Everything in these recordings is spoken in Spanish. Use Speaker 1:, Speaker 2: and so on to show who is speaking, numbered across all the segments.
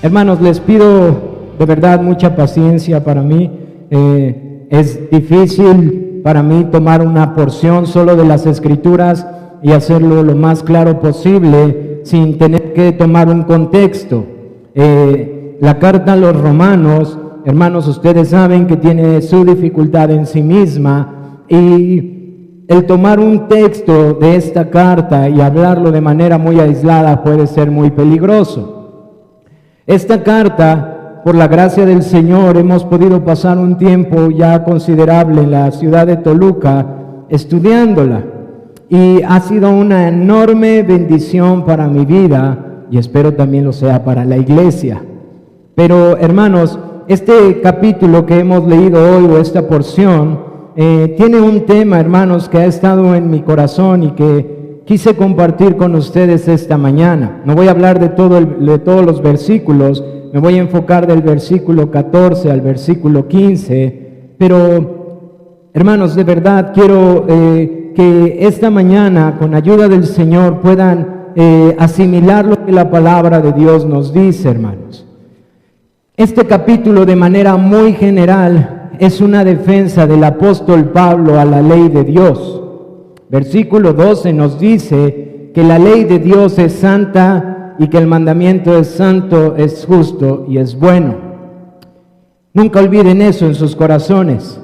Speaker 1: Hermanos, les pido de verdad mucha paciencia para mí. Es difícil para mí tomar una porción solo de las Escrituras y hacerlo lo más claro posible sin tener que tomar un contexto. La carta a los Romanos, hermanos, ustedes saben que tiene su dificultad en sí misma, y el tomar un texto de esta carta y hablarlo de manera muy aislada puede ser muy peligroso. Esta carta, por la gracia del Señor, hemos podido pasar un tiempo ya considerable en la ciudad de Toluca estudiándola, y ha sido una enorme bendición para mi vida, y espero también lo sea para la iglesia. Pero hermanos, este capítulo que hemos leído hoy, o esta porción, tiene un tema, hermanos, que ha estado en mi corazón y que quise compartir con ustedes esta mañana. No voy a hablar de todos los versículos, me voy a enfocar del versículo 14 al versículo 15, pero hermanos, de verdad quiero que esta mañana, con ayuda del Señor, puedan asimilar lo que la palabra de Dios nos dice, hermanos. Este capítulo, de manera muy general, es una defensa del apóstol Pablo a la ley de Dios. Versículo 12 nos dice que la ley de Dios es santa y que el mandamiento es santo, es justo y es bueno. Nunca olviden eso en sus corazones,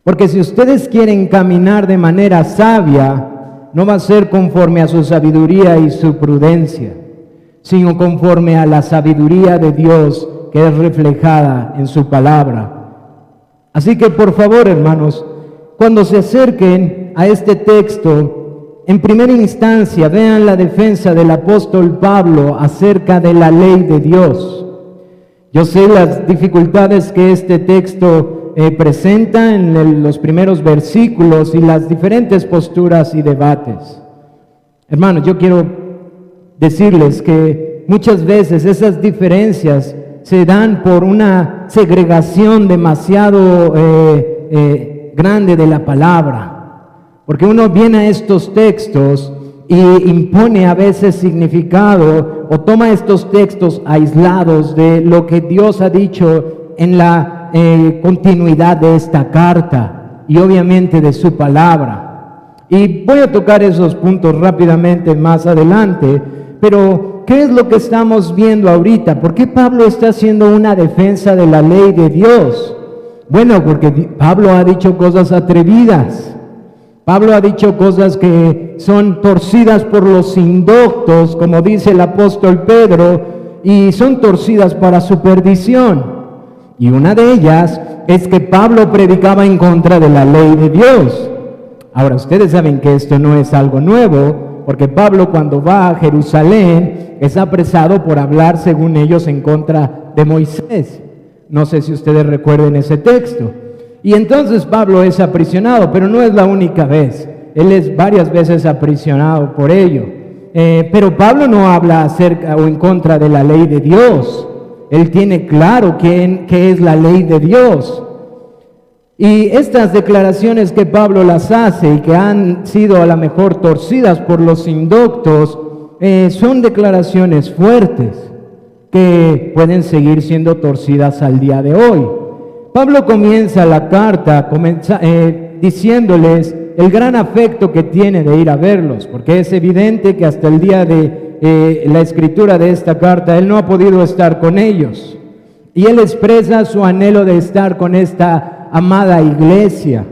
Speaker 1: porque si ustedes quieren caminar de manera sabia, no va a ser conforme a su sabiduría y su prudencia, sino conforme a la sabiduría de Dios que es reflejada en su palabra. Así que por favor, hermanos, cuando se acerquen a este texto, en primera instancia vean la defensa del apóstol Pablo acerca de la ley de Dios. Yo sé las dificultades que este texto presenta en los primeros versículos y las diferentes posturas y debates. Hermanos, yo quiero decirles que muchas veces esas diferencias se dan por una segregación demasiado grande de la palabra, porque uno viene a estos textos y impone a veces significado o toma estos textos aislados de lo que Dios ha dicho en la continuidad de esta carta y obviamente de su palabra. Y voy a tocar esos puntos rápidamente más adelante, pero ¿qué es lo que estamos viendo ahorita? ¿Por qué Pablo está haciendo una defensa de la ley de Dios? Bueno, porque Pablo ha dicho cosas atrevidas. Pablo ha dicho cosas que son torcidas por los indoctos, como dice el apóstol Pedro, y son torcidas para su perdición. Y una de ellas es que Pablo predicaba en contra de la ley de Dios. Ahora, ustedes saben que esto no es algo nuevo, porque Pablo, cuando va a Jerusalén, es apresado por hablar, según ellos, en contra de Moisés. No sé si ustedes recuerden ese texto. Y entonces Pablo es aprisionado, pero no es la única vez. Él es varias veces aprisionado por ello. Pero Pablo no habla acerca o en contra de la ley de Dios. Él tiene claro qué es la ley de Dios. Y estas declaraciones que Pablo las hace y que han sido a lo mejor torcidas por los indoctos, son declaraciones fuertes que pueden seguir siendo torcidas al día de hoy. Pablo comienza la carta diciéndoles el gran afecto que tiene de ir a verlos, porque es evidente que hasta el día de la escritura de esta carta él no ha podido estar con ellos, y él expresa su anhelo de estar con esta amada iglesia.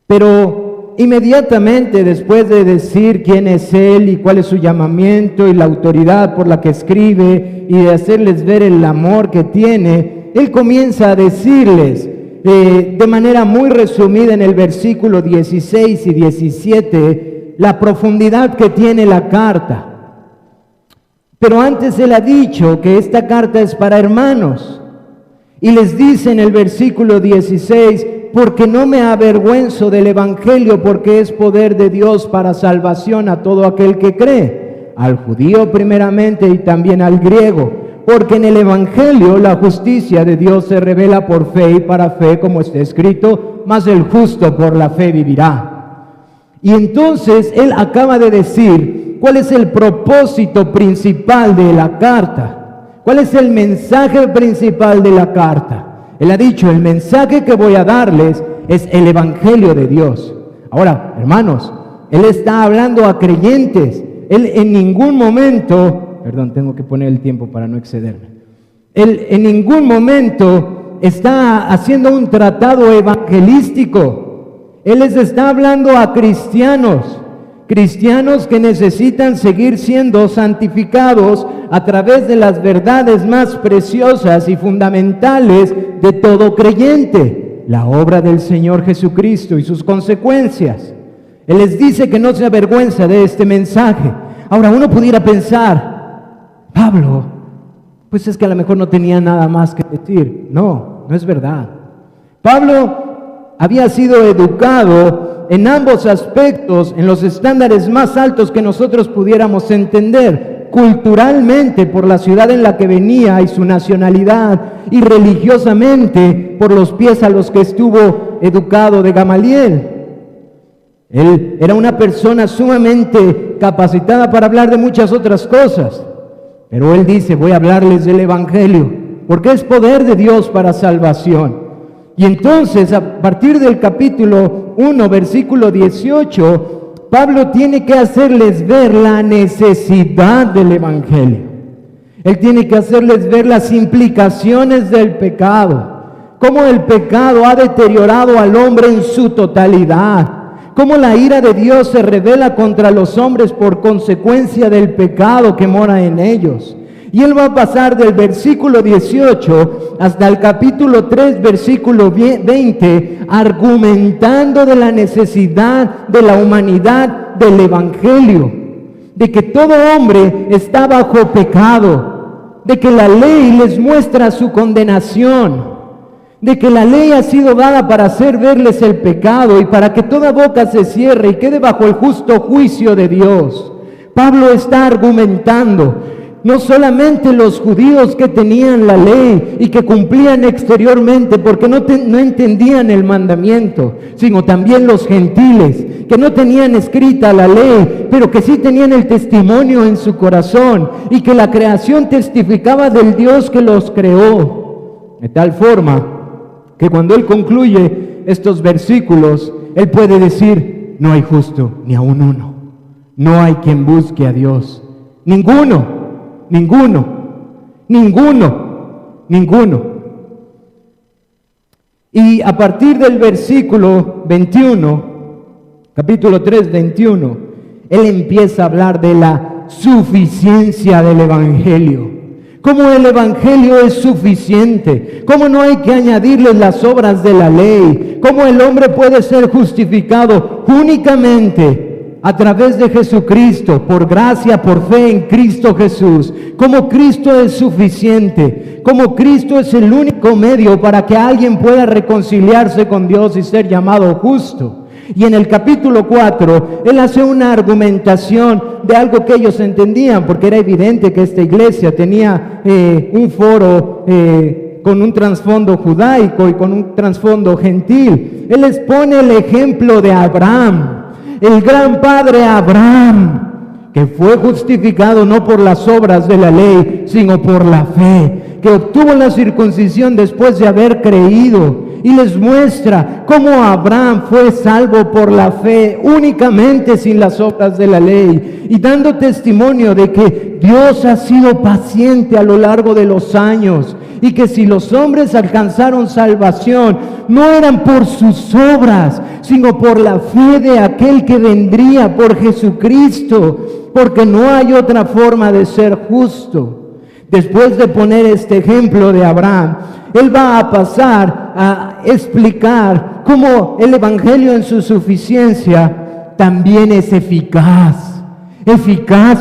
Speaker 1: Pero inmediatamente después de decir quién es él y cuál es su llamamiento y la autoridad por la que escribe, y de hacerles ver el amor que tiene, él comienza a decirles de manera muy resumida en el versículo 16 y 17 la profundidad que tiene la carta. Pero antes él ha dicho que esta carta es para hermanos, y les dice en el versículo 16: porque no me avergüenzo del evangelio, porque es poder de Dios para salvación a todo aquel que cree, al judío primeramente y también al griego, porque en el evangelio la justicia de Dios se revela por fe y para fe, como está escrito: mas el justo por la fe vivirá. Y entonces él acaba de decir ¿cuál es el propósito principal de la carta? ¿Cuál es el mensaje principal de la carta? Él ha dicho, el mensaje que voy a darles es el Evangelio de Dios. Ahora, hermanos, Él está hablando a creyentes. Él en ningún momento, perdón, tengo que poner el tiempo para no excederme. Él en ningún momento está haciendo un tratado evangelístico. Él les está hablando a cristianos que necesitan seguir siendo santificados a través de las verdades más preciosas y fundamentales de todo creyente, la obra del Señor Jesucristo y sus consecuencias. Él les dice que no se avergüenza de este mensaje. Ahora, uno pudiera pensar, Pablo, pues es que a lo mejor no tenía nada más que decir. No, no es verdad. Pablo había sido educado en ambos aspectos, en los estándares más altos que nosotros pudiéramos entender, culturalmente por la ciudad en la que venía y su nacionalidad, y religiosamente por los pies a los que estuvo educado de Gamaliel. Él era una persona sumamente capacitada para hablar de muchas otras cosas, pero él dice, voy a hablarles del Evangelio, porque es poder de Dios para salvación. Y entonces, a partir del capítulo 1, versículo 18, Pablo tiene que hacerles ver la necesidad del Evangelio. Él tiene que hacerles ver las implicaciones del pecado, cómo el pecado ha deteriorado al hombre en su totalidad, cómo la ira de Dios se revela contra los hombres por consecuencia del pecado que mora en ellos. Y él va a pasar del versículo 18 hasta el capítulo 3, versículo 20, argumentando de la necesidad de la humanidad del Evangelio, de que todo hombre está bajo pecado, de que la ley les muestra su condenación, de que la ley ha sido dada para hacer verles el pecado y para que toda boca se cierre y quede bajo el justo juicio de Dios. Pablo está argumentando. No solamente los judíos que tenían la ley y que cumplían exteriormente porque no entendían el mandamiento, sino también los gentiles que no tenían escrita la ley, pero que sí tenían el testimonio en su corazón y que la creación testificaba del Dios que los creó. De tal forma que cuando él concluye estos versículos, él puede decir, no hay justo ni aun uno, no hay quien busque a Dios, ninguno. Y a partir del versículo 21, capítulo 3, 21, él empieza a hablar de la suficiencia del Evangelio. Cómo el Evangelio es suficiente, cómo no hay que añadirle las obras de la ley, cómo el hombre puede ser justificado únicamente a través de Jesucristo, por gracia, por fe en Cristo Jesús, como Cristo es suficiente, como Cristo es el único medio para que alguien pueda reconciliarse con Dios y ser llamado justo. Y en el capítulo 4, él hace una argumentación de algo que ellos entendían, porque era evidente que esta iglesia tenía un foro con un trasfondo judaico y con un trasfondo gentil. Él les pone el ejemplo de Abraham, el gran padre Abraham, que fue justificado no por las obras de la ley, sino por la fe, que obtuvo la circuncisión después de haber creído, y les muestra cómo Abraham fue salvo por la fe, únicamente sin las obras de la ley, y dando testimonio de que Dios ha sido paciente a lo largo de los años, y que si los hombres alcanzaron salvación, no eran por sus obras, sino por la fe de aquel que vendría, por Jesucristo, porque no hay otra forma de ser justo. Después de poner este ejemplo de Abraham, él va a pasar a explicar cómo el Evangelio en su suficiencia también es eficaz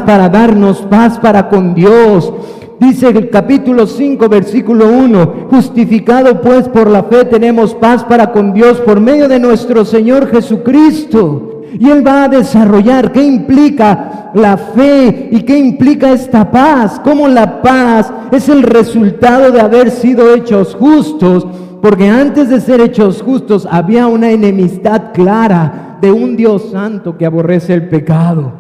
Speaker 1: para darnos paz para con Dios. Dice el capítulo 5, versículo 1, justificado pues por la fe tenemos paz para con Dios por medio de nuestro Señor Jesucristo. Y él va a desarrollar qué implica la fe y qué implica esta paz, cómo la paz es el resultado de haber sido hechos justos, porque antes de ser hechos justos había una enemistad clara de un Dios santo que aborrece el pecado.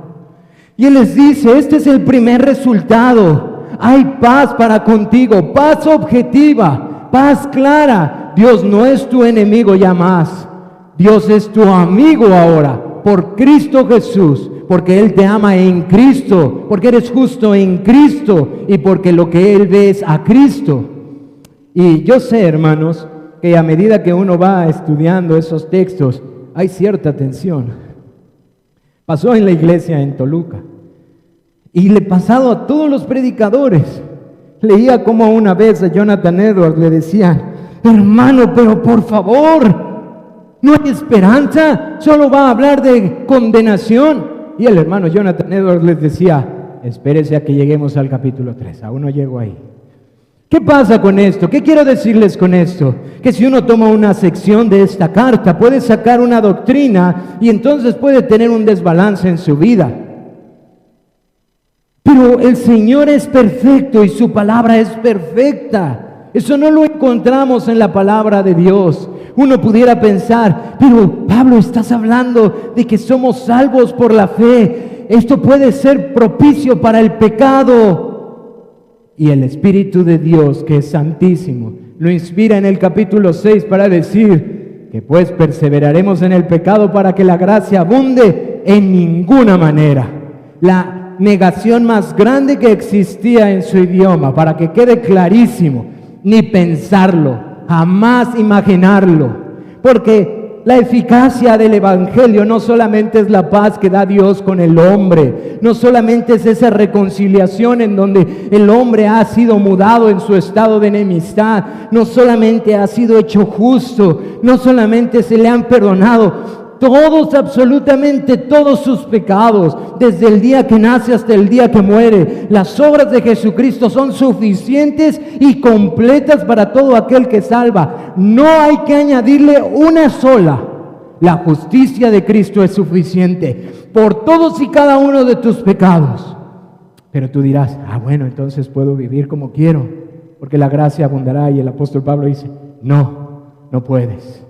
Speaker 1: Y Él les dice, este es el primer resultado. Hay paz para contigo, paz objetiva, paz clara. Dios no es tu enemigo ya más. Dios es tu amigo ahora, por Cristo Jesús, porque Él te ama en Cristo, porque eres justo en Cristo y porque lo que Él ve es a Cristo. Y yo sé, hermanos, que a medida que uno va estudiando esos textos, hay cierta tensión. Pasó en la iglesia en Toluca y le pasado a todos los predicadores. Leía como una vez a Jonathan Edwards le decían, hermano, pero por favor, no hay esperanza, solo va a hablar de condenación. Y el hermano Jonathan Edwards les decía, espérese a que lleguemos al capítulo 3, aún no llego ahí. ¿Qué pasa con esto? ¿Qué quiero decirles con esto? Que si uno toma una sección de esta carta, puede sacar una doctrina y entonces puede tener un desbalance en su vida. Pero el Señor es perfecto y su palabra es perfecta. Eso no lo encontramos en la palabra de Dios. Uno pudiera pensar, pero Pablo, estás hablando de que somos salvos por la fe. Esto puede ser propicio para el pecado. Y el Espíritu de Dios, que es santísimo, lo inspira en el capítulo 6 para decir que pues perseveraremos en el pecado para que la gracia abunde. En ninguna manera. La negación más grande que existía en su idioma, para que quede clarísimo, ni pensarlo, jamás imaginarlo, porque la eficacia del Evangelio no solamente es la paz que da Dios con el hombre, no solamente es esa reconciliación en donde el hombre ha sido mudado en su estado de enemistad, no solamente ha sido hecho justo, no solamente se le han perdonado todos, absolutamente todos sus pecados, desde el día que nace hasta el día que muere. Las obras de Jesucristo son suficientes y completas para todo aquel que salva. No hay que añadirle una sola. La justicia de Cristo es suficiente por todos y cada uno de tus pecados. Pero tú dirás, bueno, entonces puedo vivir como quiero, porque la gracia abundará. Y el apóstol Pablo dice, no puedes.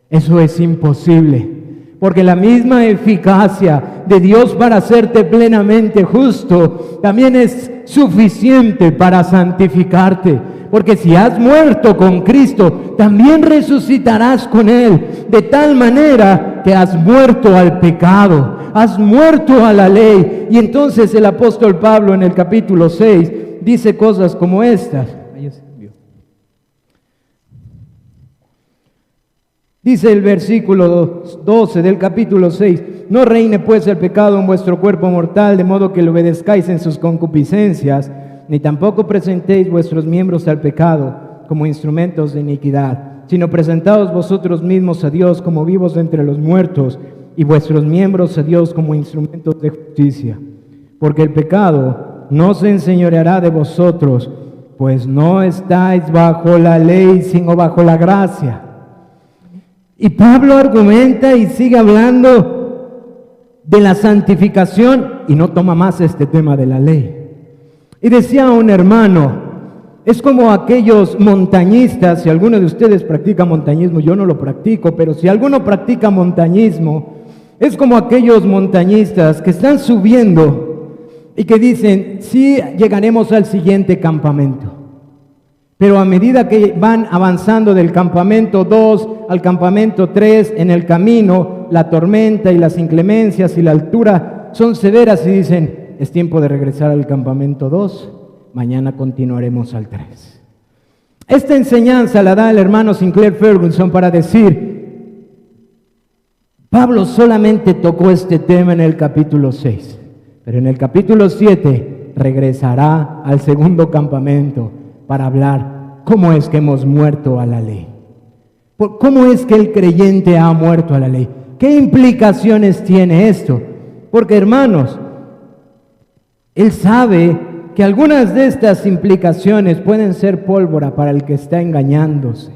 Speaker 1: Eso es imposible. Porque la misma eficacia de Dios para hacerte plenamente justo también es suficiente para santificarte. Porque si has muerto con Cristo, también resucitarás con Él, de tal manera que has muerto al pecado, has muerto a la ley. Y entonces el apóstol Pablo en el capítulo 6 dice cosas como estas. Dice el versículo 12 del capítulo 6, no reine pues el pecado en vuestro cuerpo mortal, de modo que lo obedezcáis en sus concupiscencias, ni tampoco presentéis vuestros miembros al pecado como instrumentos de iniquidad, sino presentaos vosotros mismos a Dios como vivos entre los muertos, y vuestros miembros a Dios como instrumentos de justicia. Porque el pecado no se enseñoreará de vosotros, pues no estáis bajo la ley, sino bajo la gracia. Y Pablo argumenta y sigue hablando de la santificación y no toma más este tema de la ley. Y decía un hermano, es como aquellos montañistas, si alguno de ustedes practica montañismo, yo no lo practico, pero si alguno practica montañismo, es como aquellos montañistas que están subiendo y que dicen, sí, llegaremos al siguiente campamento. Pero a medida que van avanzando del campamento 2 al campamento 3, en el camino, la tormenta y las inclemencias y la altura son severas y dicen, es tiempo de regresar al campamento 2, mañana continuaremos al 3. Esta enseñanza la da el hermano Sinclair Ferguson para decir, Pablo solamente tocó este tema en el capítulo 6, pero en el capítulo 7 regresará al segundo campamento para hablar cómo es que hemos muerto a la ley. ¿Cómo es que el creyente ha muerto a la ley? ¿Qué implicaciones tiene esto? Porque, hermanos, él sabe que algunas de estas implicaciones pueden ser pólvora para el que está engañándose.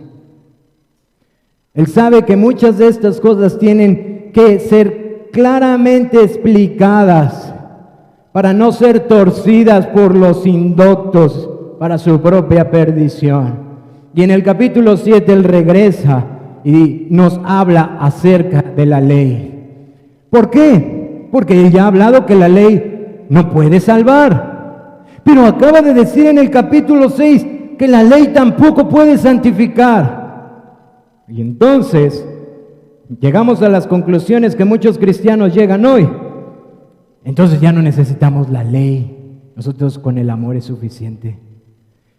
Speaker 1: Él sabe que muchas de estas cosas tienen que ser claramente explicadas para no ser torcidas por los indoctos para su propia perdición. Y en el capítulo 7 él regresa y nos habla acerca de la ley. ¿Por qué? Porque él ya ha hablado que la ley no puede salvar. Pero acaba de decir en el capítulo 6 que la ley tampoco puede santificar. Y entonces llegamos a las conclusiones que muchos cristianos llegan hoy. Entonces ya no necesitamos la ley, nosotros con el amor es suficiente.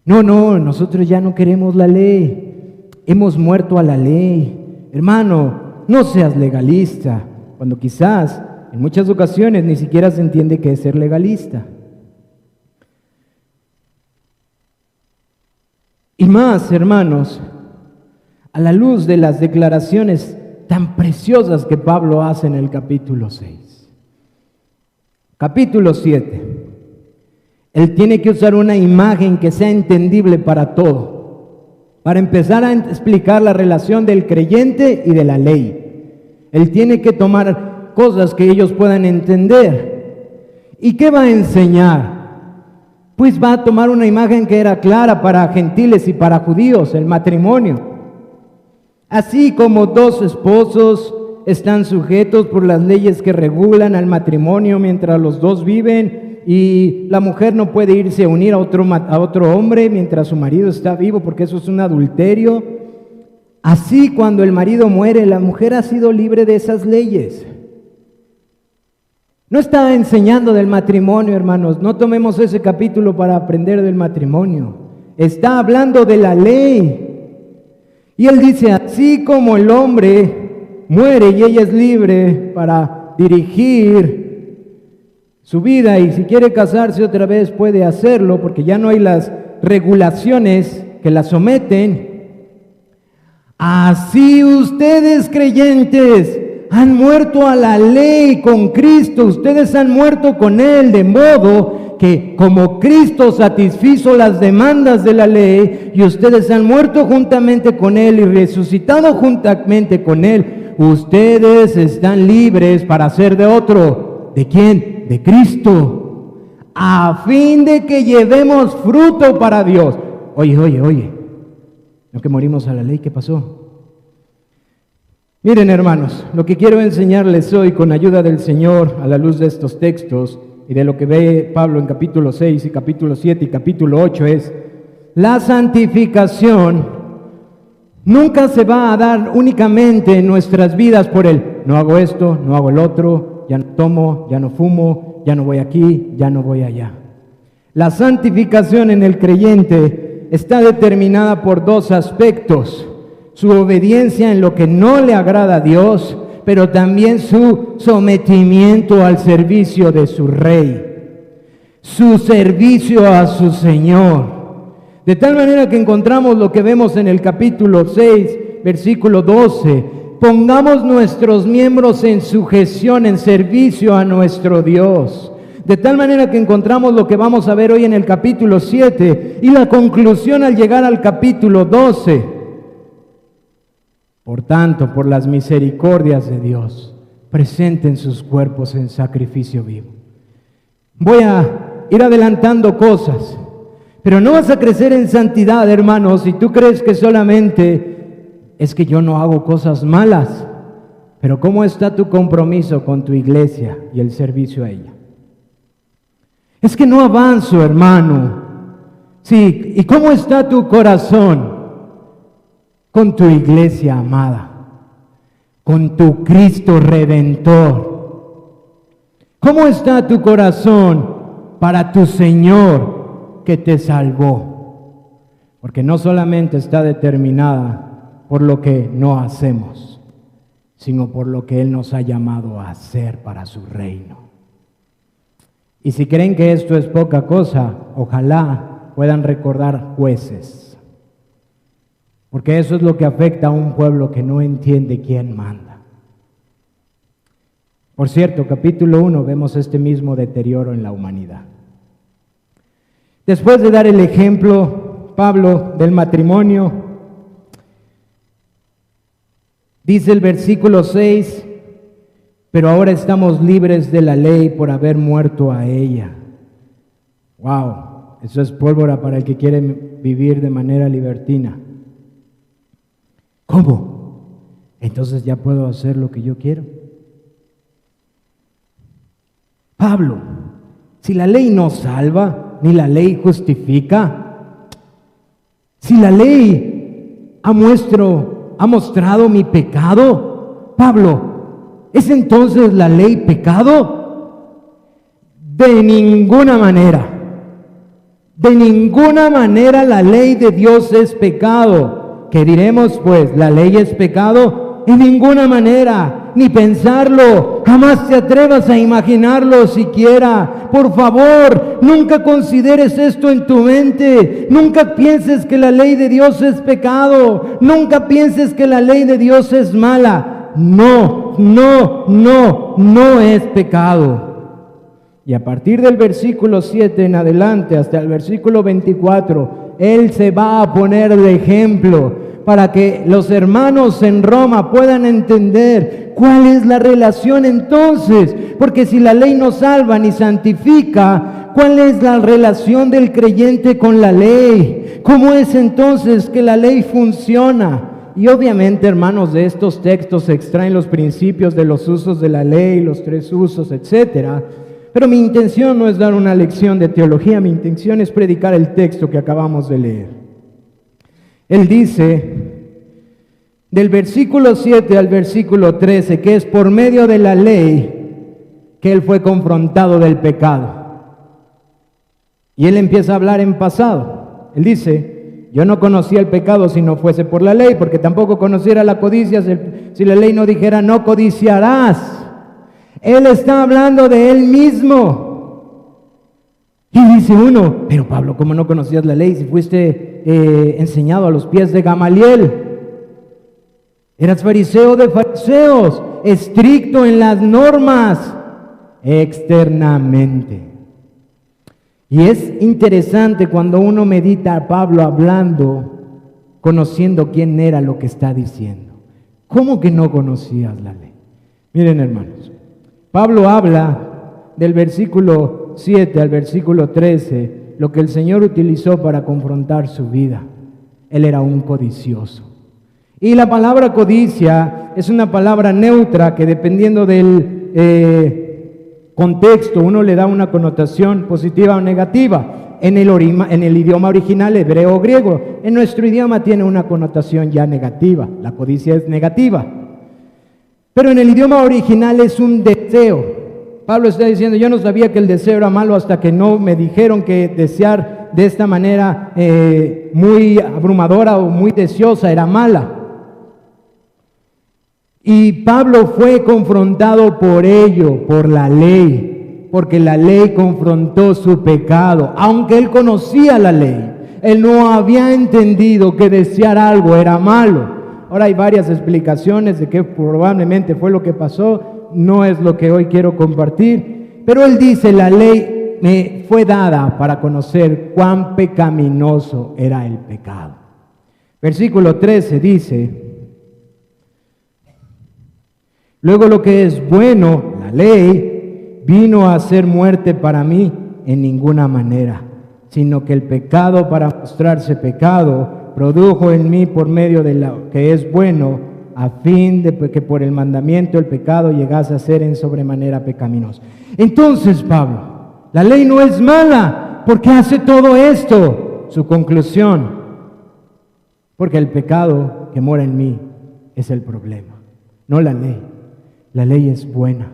Speaker 1: No, nosotros ya no queremos la ley, hemos muerto a la ley. Hermano, no seas legalista, cuando quizás en muchas ocasiones ni siquiera se entiende qué es ser legalista. Y más, hermanos, a la luz de las declaraciones tan preciosas que Pablo hace en el capítulo 6. Capítulo 7. Él tiene que usar una imagen que sea entendible para todo, para empezar a explicar la relación del creyente y de la ley. Él tiene que tomar cosas que ellos puedan entender. ¿Y qué va a enseñar? Pues va a tomar una imagen que era clara para gentiles y para judíos, el matrimonio. Así como dos esposos están sujetos por las leyes que regulan al matrimonio mientras los dos viven, y la mujer no puede irse a unir a otro hombre mientras su marido está vivo, porque eso es un adulterio. Así, cuando el marido muere, la mujer ha sido libre de esas leyes. No está enseñando del matrimonio, hermanos. No tomemos ese capítulo para aprender del matrimonio. Está hablando de la ley. Y él dice, así como el hombre muere y ella es libre para dirigir su vida, y si quiere casarse otra vez puede hacerlo porque ya no hay las regulaciones que la someten. Así ustedes, creyentes, han muerto a la ley con Cristo. Ustedes han muerto con Él, de modo que como Cristo satisfizo las demandas de la ley y ustedes han muerto juntamente con Él y resucitado juntamente con Él, ustedes están libres para ser de otro. ¿De quién? De Cristo, a fin de que llevemos fruto para Dios. Oye, ¿no que morimos a la ley? ¿Qué pasó? Miren, hermanos, lo que quiero enseñarles hoy con ayuda del Señor a la luz de estos textos y de lo que ve Pablo en capítulo 6 y capítulo 7 y capítulo 8 es: la santificación nunca se va a dar únicamente en nuestras vidas por el no hago esto, no hago el otro, ya no tomo, ya no fumo, ya no voy aquí, ya no voy allá. La santificación en el creyente está determinada por dos aspectos: su obediencia en lo que no le agrada a Dios, pero también su sometimiento al servicio de su Rey, su servicio a su Señor. De tal manera que encontramos lo que vemos en el capítulo 6, versículo 12. Pongamos nuestros miembros en sujeción, en servicio a nuestro Dios. De tal manera que encontramos lo que vamos a ver hoy en el capítulo 7 y la conclusión al llegar al capítulo 12. Por tanto, por las misericordias de Dios, presenten sus cuerpos en sacrificio vivo. Voy a ir adelantando cosas, pero no vas a crecer en santidad, hermanos, si tú crees que solamente es que yo no hago cosas malas. Pero ¿cómo está tu compromiso con tu iglesia y el servicio a ella? Es que no avanzo, hermano. Sí, ¿y cómo está tu corazón con tu iglesia amada? Con tu Cristo Redentor. ¿Cómo está tu corazón para tu Señor que te salvó? Porque no solamente está determinada por lo que no hacemos, sino por lo que Él nos ha llamado a hacer para su reino. Y si creen que esto es poca cosa, ojalá puedan recordar Jueces, porque eso es lo que afecta a un pueblo que no entiende quién manda. Por cierto, capítulo 1 vemos este mismo deterioro en la humanidad. Después de dar el ejemplo, Pablo, del matrimonio, dice el versículo 6, pero ahora estamos libres de la ley por haber muerto a ella. Wow, eso es pólvora para el que quiere vivir de manera libertina. ¿Cómo? Entonces ya puedo hacer lo que yo quiero. Pablo, Si la ley no salva, ni la ley justifica. Si la ley ha mostrado mi pecado, Pablo, ¿es entonces la ley pecado? De ninguna manera. De ninguna manera la ley de Dios es pecado. ¿Qué diremos pues? ¿La ley es pecado? En ninguna manera, ni pensarlo. Jamás te atrevas a imaginarlo siquiera. Por favor, nunca consideres esto en tu mente. Nunca pienses que la ley de Dios es pecado. Nunca pienses que la ley de Dios es mala. No es pecado. Y a partir del versículo 7 en adelante hasta el versículo 24, Él se va a poner de ejemplo para que los hermanos en Roma puedan entender cuál es la relación entonces. Porque si la ley no salva ni santifica, ¿cuál es la relación del creyente con la ley? ¿Cómo es entonces que la ley funciona? Y obviamente, hermanos, de estos textos se extraen los principios de los usos de la ley, los 3 usos, etcétera. Pero mi intención no es dar una lección de teología, mi intención es predicar el texto que acabamos de leer. Él dice, del versículo 7 al versículo 13, que es por medio de la ley que Él fue confrontado del pecado. Y Él empieza a hablar en pasado. Él dice, yo no conocía el pecado si no fuese por la ley, porque tampoco conociera la codicia si la ley no dijera, no codiciarás. Él está hablando de Él mismo. Y dice uno, pero Pablo, ¿cómo no conocías la ley si fuiste enseñado a los pies de Gamaliel? Eras fariseo de fariseos, estricto en las normas, externamente. Y es interesante cuando uno medita a Pablo hablando, conociendo quién era lo que está diciendo. ¿Cómo que no conocías la ley? Miren, hermanos. Pablo habla del versículo 7 al versículo 13, lo que el Señor utilizó para confrontar su vida. Él era un codicioso. Y la palabra codicia es una palabra neutra que dependiendo del contexto uno le da una connotación positiva o negativa. En el idioma original hebreo o griego, en nuestro idioma tiene una connotación ya negativa. La codicia es negativa. Pero en el idioma original es un deseo. Pablo está diciendo, yo no sabía que el deseo era malo hasta que no me dijeron que desear de esta manera muy abrumadora o muy deseosa era mala. Y Pablo fue confrontado por ello, por la ley, porque la ley confrontó su pecado. Aunque él conocía la ley, él no había entendido que desear algo era malo. Ahora hay varias explicaciones de qué probablemente fue lo que pasó, no es lo que hoy quiero compartir, pero él dice, la ley me fue dada para conocer cuán pecaminoso era el pecado. Versículo 13 dice, luego lo que es bueno, la ley, vino a hacer muerte para mí en ninguna manera, sino que el pecado para mostrarse pecado, produjo en mí por medio de lo que es bueno, a fin de que por el mandamiento el pecado llegase a ser en sobremanera pecaminoso. Entonces, Pablo, la ley no es mala, ¿por qué hace todo esto? Su conclusión, porque el pecado que mora en mí es el problema, no la ley. La ley es buena,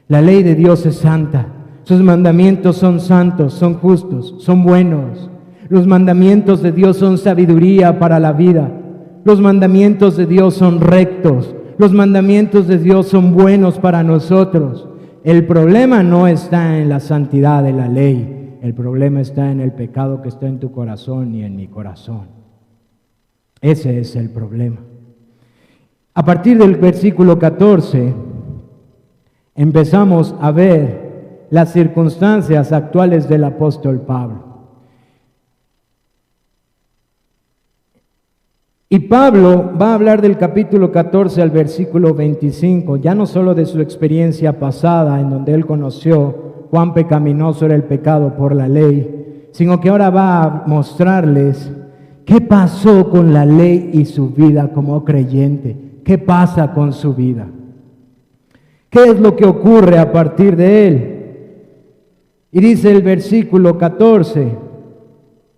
Speaker 1: la ley de Dios es santa, sus mandamientos son santos, son justos, son buenos. Los mandamientos de Dios son sabiduría para la vida. Los mandamientos de Dios son rectos. Los mandamientos de Dios son buenos para nosotros. El problema no está en la santidad de la ley. El problema está en el pecado que está en tu corazón y en mi corazón. Ese es el problema. A partir del versículo 14, empezamos a ver las circunstancias actuales del apóstol Pablo. Y Pablo va a hablar del capítulo 14 al versículo 25, ya no solo de su experiencia pasada, en donde él conoció cuán pecaminoso era el pecado por la ley, sino que ahora va a mostrarles qué pasó con la ley y su vida como creyente, qué pasa con su vida, qué es lo que ocurre a partir de él. Y dice el versículo 14,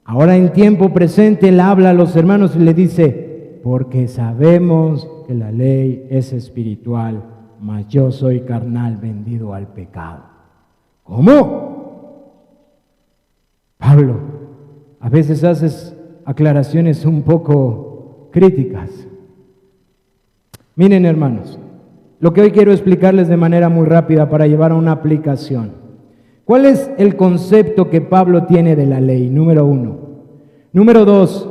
Speaker 1: ahora en tiempo presente él habla a los hermanos y le dice, porque sabemos que la ley es espiritual, mas yo soy carnal, vendido al pecado. ¿Cómo? Pablo, a veces haces aclaraciones un poco críticas. Miren, hermanos, lo que hoy quiero explicarles de manera muy rápida para llevar a una aplicación. ¿Cuál es el concepto que Pablo tiene de la ley? Número 1. Número 2,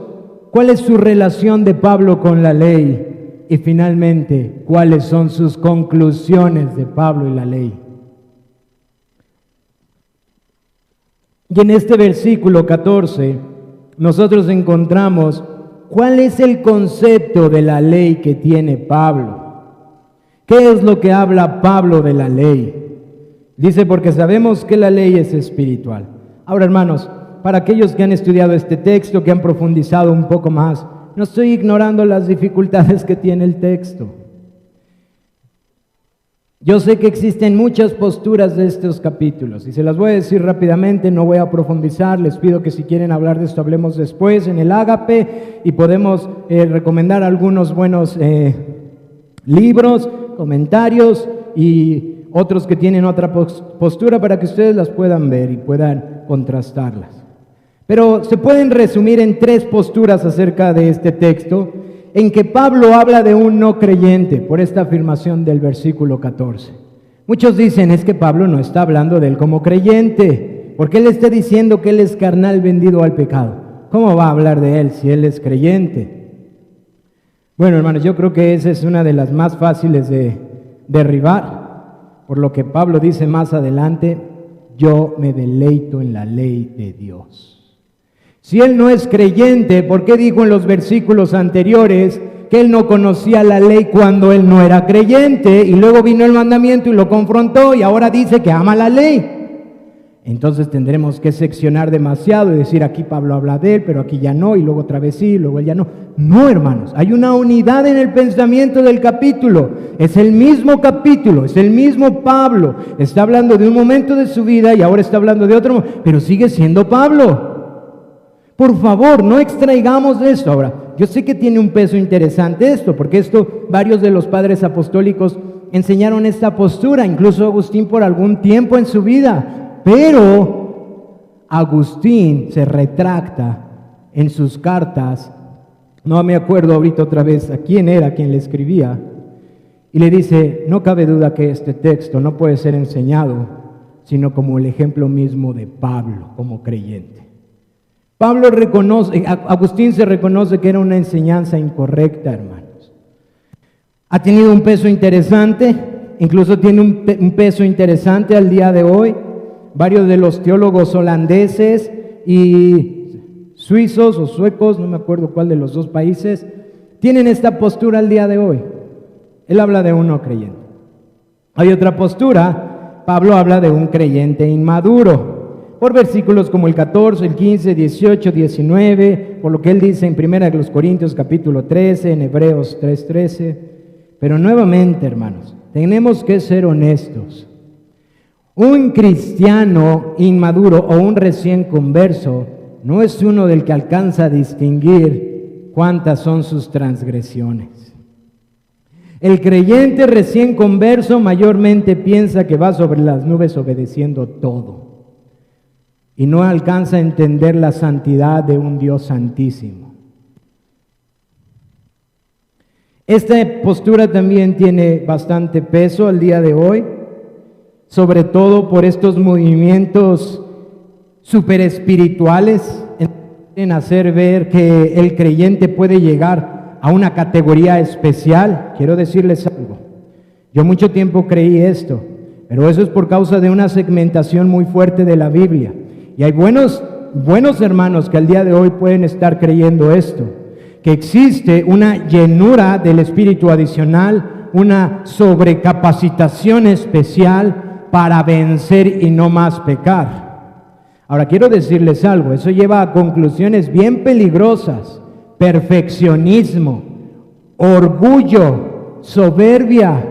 Speaker 1: ¿cuál es su relación de Pablo con la ley? Y finalmente, ¿cuáles son sus conclusiones de Pablo y la ley? Y en este versículo 14, nosotros encontramos cuál es el concepto de la ley que tiene Pablo. ¿Qué es lo que habla Pablo de la ley? Dice, porque sabemos que la ley es espiritual. Ahora, hermanos, para aquellos que han estudiado este texto, que han profundizado un poco más, no estoy ignorando las dificultades que tiene el texto. Yo sé que existen muchas posturas de estos capítulos y se las voy a decir rápidamente, no voy a profundizar, les pido que si quieren hablar de esto hablemos después en el Ágape y podemos recomendar algunos buenos libros, comentarios y otros que tienen otra postura para que ustedes las puedan ver y puedan contrastarlas. Pero se pueden resumir en 3 posturas acerca de este texto, en que Pablo habla de un no creyente, por esta afirmación del versículo 14. Muchos dicen, es que Pablo no está hablando de él como creyente, porque él está diciendo que él es carnal vendido al pecado. ¿Cómo va a hablar de él si él es creyente? Bueno, hermanos, yo creo que esa es una de las más fáciles de derribar, por lo que Pablo dice más adelante, yo me deleito en la ley de Dios. Si él no es creyente, ¿por qué dijo en los versículos anteriores que él no conocía la ley cuando él no era creyente? Y luego vino el mandamiento y lo confrontó y ahora dice que ama la ley. Entonces tendremos que seccionar demasiado y decir aquí Pablo habla de él, pero aquí ya no, y luego otra vez sí, y luego él ya no. No, hermanos, hay una unidad en el pensamiento del capítulo. Es el mismo capítulo, es el mismo Pablo. Está hablando de un momento de su vida y ahora está hablando de otro, pero sigue siendo Pablo. Por favor, no extraigamos de esto. Ahora, yo sé que tiene un peso interesante esto, porque esto varios de los padres apostólicos enseñaron esta postura, incluso Agustín por algún tiempo en su vida, pero Agustín se retracta en sus cartas, no me acuerdo ahorita otra vez a quién era quien le escribía, y le dice, no cabe duda que este texto no puede ser enseñado, sino como el ejemplo mismo de Pablo como creyente. Agustín se reconoce que era una enseñanza incorrecta, hermanos. Ha tenido un peso interesante, incluso tiene un peso interesante al día de hoy. Varios de los teólogos holandeses y suizos o suecos, no me acuerdo cuál de los dos países, tienen esta postura al día de hoy. Él habla de un no creyente. Hay otra postura, Pablo habla de un creyente inmaduro. Por versículos como el 14, el 15, 18, 19, por lo que él dice en 1 Corintios capítulo 13, en Hebreos 3:13. Pero nuevamente, hermanos, tenemos que ser honestos. Un cristiano inmaduro o un recién converso no es uno del que alcanza a distinguir cuántas son sus transgresiones. El creyente recién converso mayormente piensa que va sobre las nubes obedeciendo todo. Y no alcanza a entender la santidad de un Dios santísimo. Esta postura también tiene bastante peso al día de hoy, sobre todo por estos movimientos superespirituales en hacer ver que el creyente puede llegar a una categoría especial. Quiero decirles algo, yo mucho tiempo creí esto, pero eso es por causa de una segmentación muy fuerte de la Biblia. Y hay buenos hermanos que al día de hoy pueden estar creyendo esto, que existe una llenura del Espíritu adicional, una sobrecapacitación especial para vencer y no más pecar. Ahora quiero decirles algo, eso lleva a conclusiones bien peligrosas: perfeccionismo, orgullo, soberbia,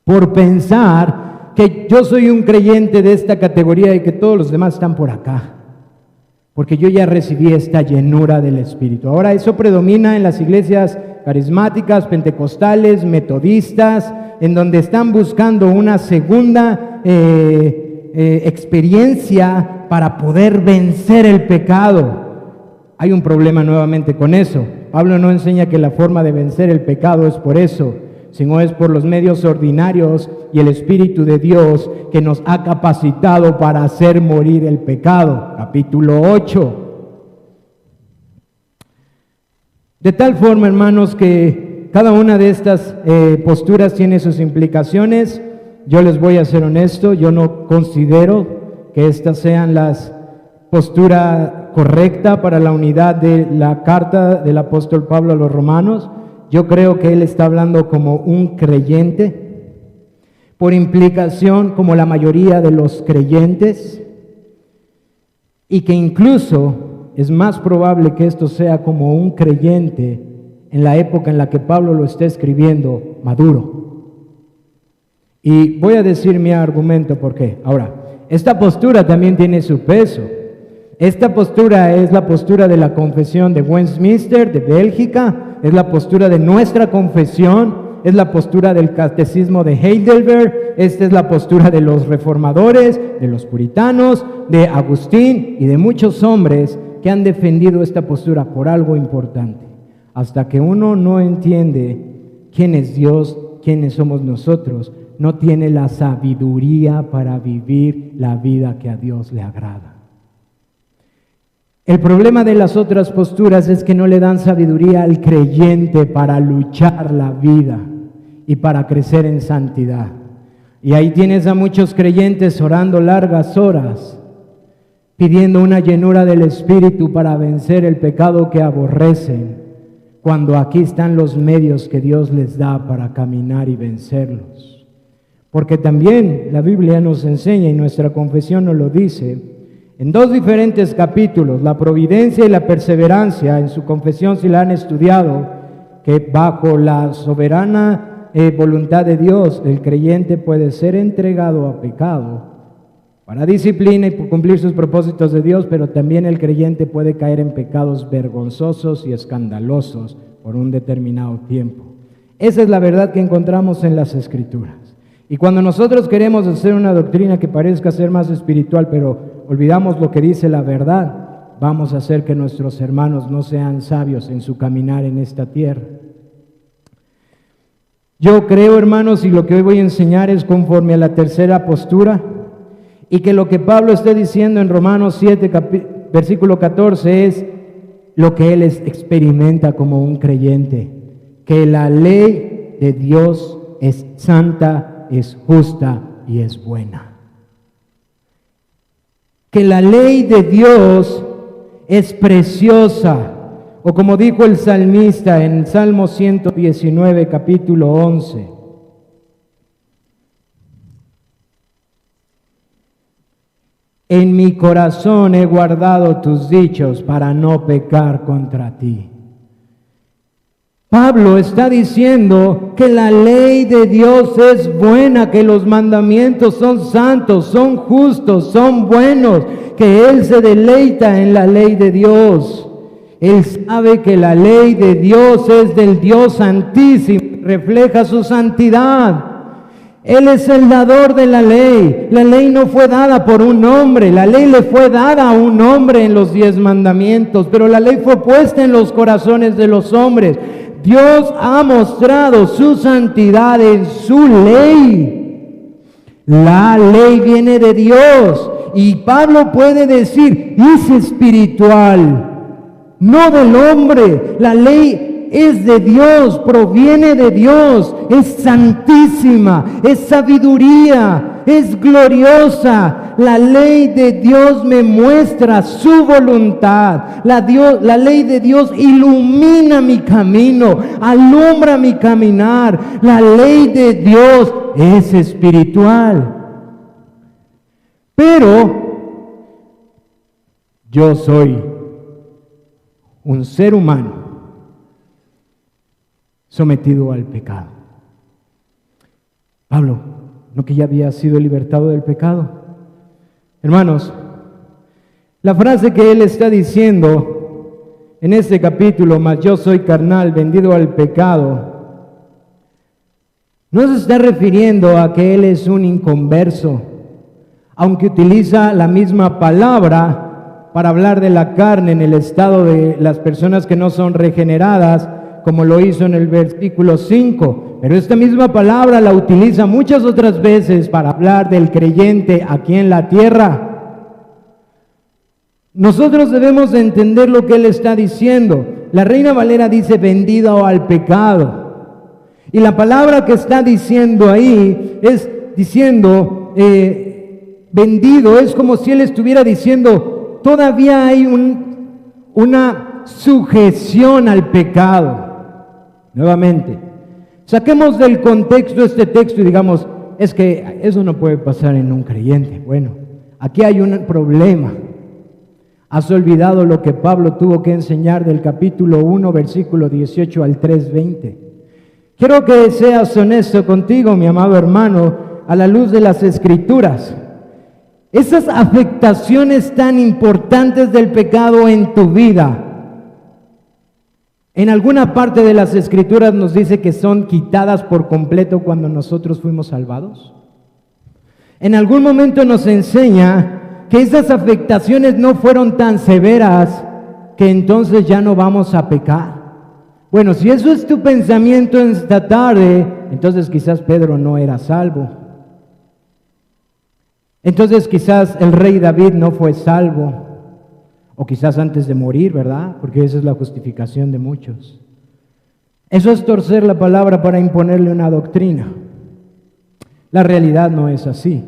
Speaker 1: por pensar que yo soy un creyente de esta categoría y que todos los demás están por acá, porque yo ya recibí esta llenura del Espíritu. Ahora eso predomina en las iglesias carismáticas, pentecostales, metodistas, en donde están buscando una segunda experiencia para poder vencer el pecado. Hay un problema nuevamente con eso. Pablo no enseña que la forma de vencer el pecado es por eso, sino es por los medios ordinarios y el Espíritu de Dios que nos ha capacitado para hacer morir el pecado. Capítulo 8. De tal forma, hermanos, que cada una de estas posturas tiene sus implicaciones. Yo les voy a ser honesto, yo no considero que estas sean las posturas correcta para la unidad de la carta del apóstol Pablo a los romanos. Yo creo que él está hablando como un creyente, por implicación como la mayoría de los creyentes, y que incluso es más probable que esto sea como un creyente en la época en la que Pablo lo está escribiendo, maduro. Y voy a decir mi argumento por qué. Ahora, esta postura también tiene su peso. Esta postura es la postura de la confesión de Westminster, de Bélgica, es la postura de nuestra confesión, es la postura del catecismo de Heidelberg, esta es la postura de los reformadores, de los puritanos, de Agustín y de muchos hombres que han defendido esta postura por algo importante. Hasta que uno no entiende quién es Dios, quiénes somos nosotros, no tiene la sabiduría para vivir la vida que a Dios le agrada. El problema de las otras posturas es que no le dan sabiduría al creyente para luchar la vida y para crecer en santidad. Y ahí tienes a muchos creyentes orando largas horas, pidiendo una llenura del Espíritu para vencer el pecado que aborrecen, cuando aquí están los medios que Dios les da para caminar y vencerlos. Porque también la Biblia nos enseña, y nuestra confesión nos lo dice, en dos diferentes capítulos, la providencia y la perseverancia, en su confesión si la han estudiado, que bajo la soberana voluntad de Dios, el creyente puede ser entregado a pecado para disciplina y cumplir sus propósitos de Dios, pero también el creyente puede caer en pecados vergonzosos y escandalosos por un determinado tiempo. Esa es la verdad que encontramos en las Escrituras. Y cuando nosotros queremos hacer una doctrina que parezca ser más espiritual, pero olvidamos lo que dice la verdad, vamos a hacer que nuestros hermanos no sean sabios en su caminar en esta tierra. Yo creo, hermanos, y lo que hoy voy a enseñar es conforme a la tercera postura, y que lo que Pablo está diciendo en Romanos 7, versículo 14, es lo que él experimenta como un creyente, que la ley de Dios es santa, es justa y es buena. Que la ley de Dios es preciosa, o como dijo el salmista en Salmo 119, capítulo 11. En mi corazón he guardado tus dichos para no pecar contra ti. Pablo está diciendo que la ley de Dios es buena, que los mandamientos son santos, son justos, son buenos, que Él se deleita en la ley de Dios. Él sabe que la ley de Dios es del Dios Santísimo, refleja su santidad. Él es el dador de la ley. La ley no fue dada por un hombre, la ley le fue dada a un hombre en los 10 mandamientos, pero la ley fue puesta en los corazones de los hombres. Dios ha mostrado su santidad en su ley. La ley viene de Dios y Pablo puede decir, es espiritual, no del hombre. La ley es de Dios, proviene de Dios, es santísima, es sabiduría, es gloriosa. La ley de Dios me muestra su voluntad. La ley de Dios ilumina mi camino, alumbra mi caminar. La ley de Dios es espiritual. Pero yo soy un ser humano sometido al pecado. Pablo no que ya había sido libertado del pecado. Hermanos, la frase que él está diciendo en este capítulo, mas yo soy carnal, vendido al pecado, no se está refiriendo a que él es un inconverso, aunque utiliza la misma palabra para hablar de la carne en el estado de las personas que no son regeneradas, como lo hizo en el versículo 5. Pero esta misma palabra la utiliza muchas otras veces para hablar del creyente aquí en la tierra. Nosotros debemos de entender lo que él está diciendo. La Reina Valera dice vendido al pecado. Y la palabra que está diciendo ahí es diciendo vendido, es como si él estuviera diciendo todavía hay una sujeción al pecado. Nuevamente, saquemos del contexto este texto y digamos, es que eso no puede pasar en un creyente. Bueno, aquí hay un problema. Has olvidado lo que Pablo tuvo que enseñar del capítulo 1, versículo 18 al 3:20. Quiero que seas honesto contigo, mi amado hermano, a la luz de las Escrituras. Esas afectaciones tan importantes del pecado en tu vida, en alguna parte de las Escrituras nos dice que son quitadas por completo cuando nosotros fuimos salvados. En algún momento nos enseña que esas afectaciones no fueron tan severas que entonces ya no vamos a pecar. Bueno, si eso es tu pensamiento esta tarde, entonces quizás Pedro no era salvo. Entonces quizás el rey David no fue salvo. O quizás antes de morir, ¿verdad? Porque esa es la justificación de muchos. Eso es torcer la palabra para imponerle una doctrina. La realidad no es así.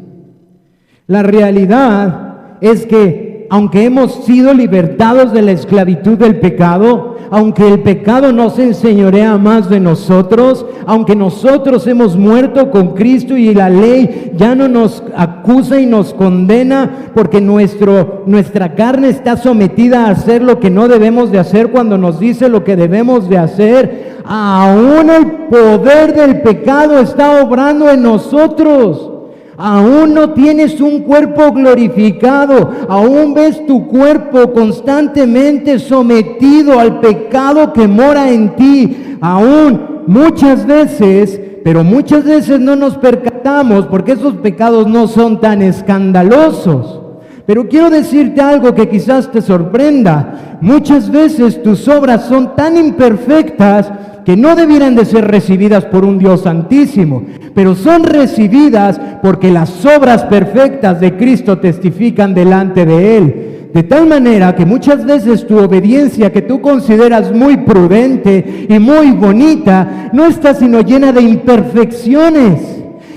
Speaker 1: La realidad es que aunque hemos sido libertados de la esclavitud del pecado, aunque el pecado no se enseñorea más de nosotros, aunque nosotros hemos muerto con Cristo y la ley ya no nos acusa y nos condena porque nuestra carne está sometida a hacer lo que no debemos de hacer cuando nos dice lo que debemos de hacer, aún el poder del pecado está obrando en nosotros. Aún no tienes un cuerpo glorificado, aún ves tu cuerpo constantemente sometido al pecado que mora en ti, aún muchas veces, pero muchas veces no nos percatamos porque esos pecados no son tan escandalosos. Pero quiero decirte algo que quizás te sorprenda. Muchas veces tus obras son tan imperfectas que no debieran de ser recibidas por un Dios santísimo, pero son recibidas porque las obras perfectas de Cristo testifican delante de Él. De tal manera que muchas veces tu obediencia, que tú consideras muy prudente y muy bonita, no está sino llena de imperfecciones.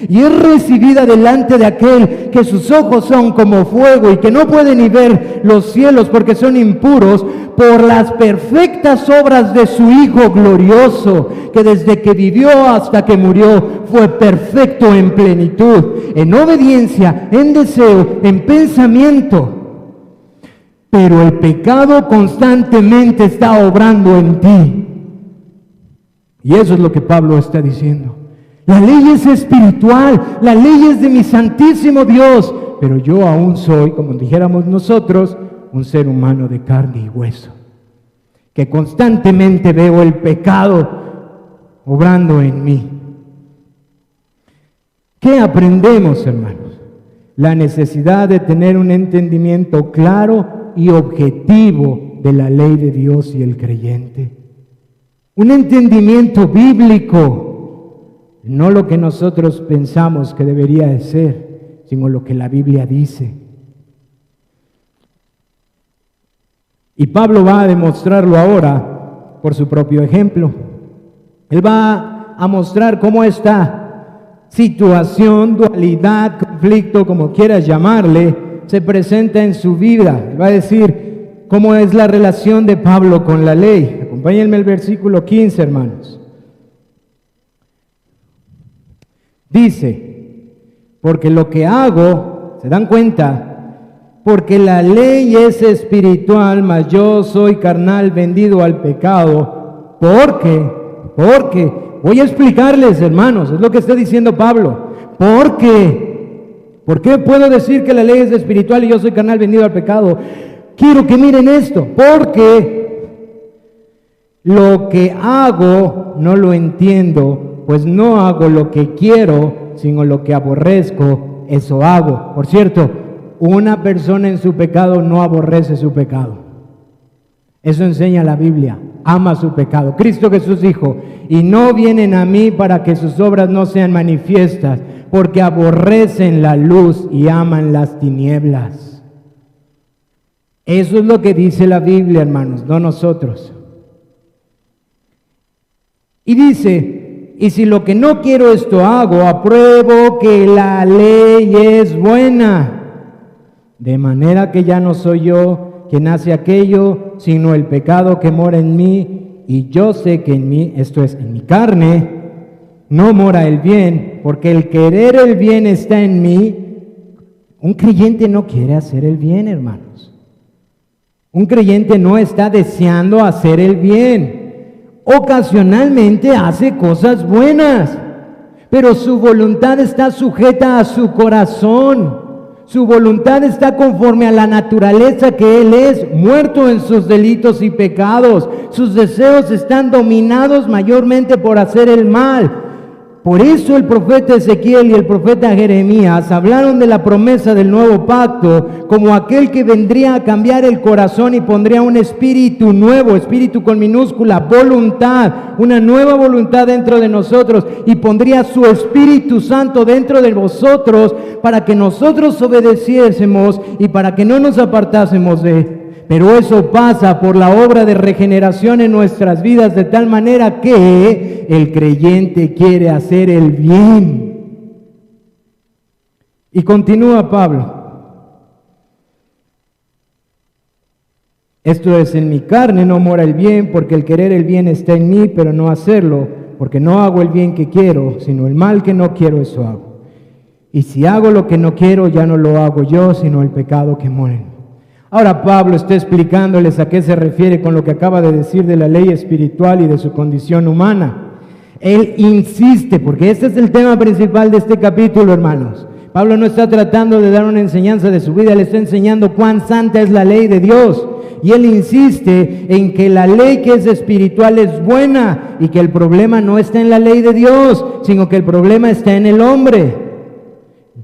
Speaker 1: Y es recibida delante de aquel que sus ojos son como fuego y que no puede ni ver los cielos porque son impuros, por las perfectas obras de su Hijo glorioso, que desde que vivió hasta que murió fue perfecto en plenitud, en obediencia, en deseo, en pensamiento. Pero el pecado constantemente está obrando en ti. Y eso es lo que Pablo está diciendo. La ley es espiritual, la ley es de mi santísimo Dios, pero yo aún soy, como dijéramos nosotros, un ser humano de carne y hueso, que constantemente veo el pecado obrando en mí. ¿Qué aprendemos, hermanos? La necesidad de tener un entendimiento claro y objetivo de la ley de Dios y el creyente. Un entendimiento bíblico. No lo que nosotros pensamos que debería de ser, sino lo que la Biblia dice. Y Pablo va a demostrarlo ahora por su propio ejemplo. Él va a mostrar cómo esta situación, dualidad, conflicto, como quieras llamarle, se presenta en su vida. Va a decir cómo es la relación de Pablo con la ley. Acompáñenme al versículo 15, hermanos. Dice, porque lo que hago, ¿se dan cuenta? Porque la ley es espiritual, mas yo soy carnal, vendido al pecado. Porque, voy a explicarles, hermanos, es lo que está diciendo Pablo. ¿Por qué? ¿Por qué puedo decir que la ley es espiritual y yo soy carnal vendido al pecado? Quiero que miren esto, porque lo que hago no lo entiendo, pues no hago lo que quiero, sino lo que aborrezco, eso hago. Por cierto, una persona en su pecado no aborrece su pecado. Eso enseña la Biblia, ama su pecado. Cristo Jesús dijo, y no vienen a mí para que sus obras no sean manifiestas, porque aborrecen la luz y aman las tinieblas. Eso es lo que dice la Biblia, hermanos, no nosotros. Y dice, y si lo que no quiero esto hago, apruebo que la ley es buena, de manera que ya no soy yo quien hace aquello, sino el pecado que mora en mí, y yo sé que en mí, esto es, en mi carne, no mora el bien, porque el querer el bien está en mí. Un creyente no quiere hacer el bien, hermanos. Un creyente no está deseando hacer el bien. Ocasionalmente hace cosas buenas, pero su voluntad está sujeta a su corazón. Su voluntad está conforme a la naturaleza que Él es, muerto en sus delitos y pecados. Sus deseos están dominados mayormente por hacer el mal. Por eso el profeta Ezequiel y el profeta Jeremías hablaron de la promesa del nuevo pacto como aquel que vendría a cambiar el corazón y pondría un espíritu nuevo, espíritu con minúscula, voluntad, una nueva voluntad dentro de nosotros, y pondría su Espíritu Santo dentro de vosotros para que nosotros obedeciésemos y para que no nos apartásemos de Él. Pero eso pasa por la obra de regeneración en nuestras vidas, de tal manera que el creyente quiere hacer el bien. Y continúa Pablo. Esto es, en mi carne no mora el bien, porque el querer el bien está en mí, pero no hacerlo, porque no hago el bien que quiero, sino el mal que no quiero, eso hago. Y si hago lo que no quiero, ya no lo hago yo, sino el pecado que mora en mí. Ahora Pablo está explicándoles a qué se refiere con lo que acaba de decir de la ley espiritual y de su condición humana. Él insiste, porque este es el tema principal de este capítulo, hermanos. Pablo no está tratando de dar una enseñanza de su vida, le está enseñando cuán santa es la ley de Dios. Y él insiste en que la ley que es espiritual es buena y que el problema no está en la ley de Dios, sino que el problema está en el hombre.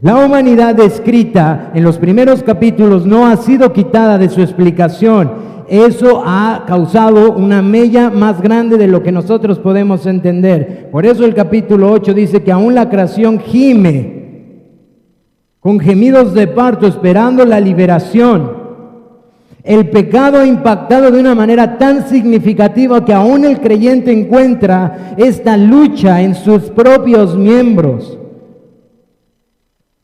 Speaker 1: La humanidad descrita en los primeros capítulos no ha sido quitada de su explicación. Eso ha causado una mella más grande de lo que nosotros podemos entender. Por eso el capítulo 8 dice que aún la creación gime con gemidos de parto esperando la liberación. El pecado ha impactado de una manera tan significativa que aún el creyente encuentra esta lucha en sus propios miembros.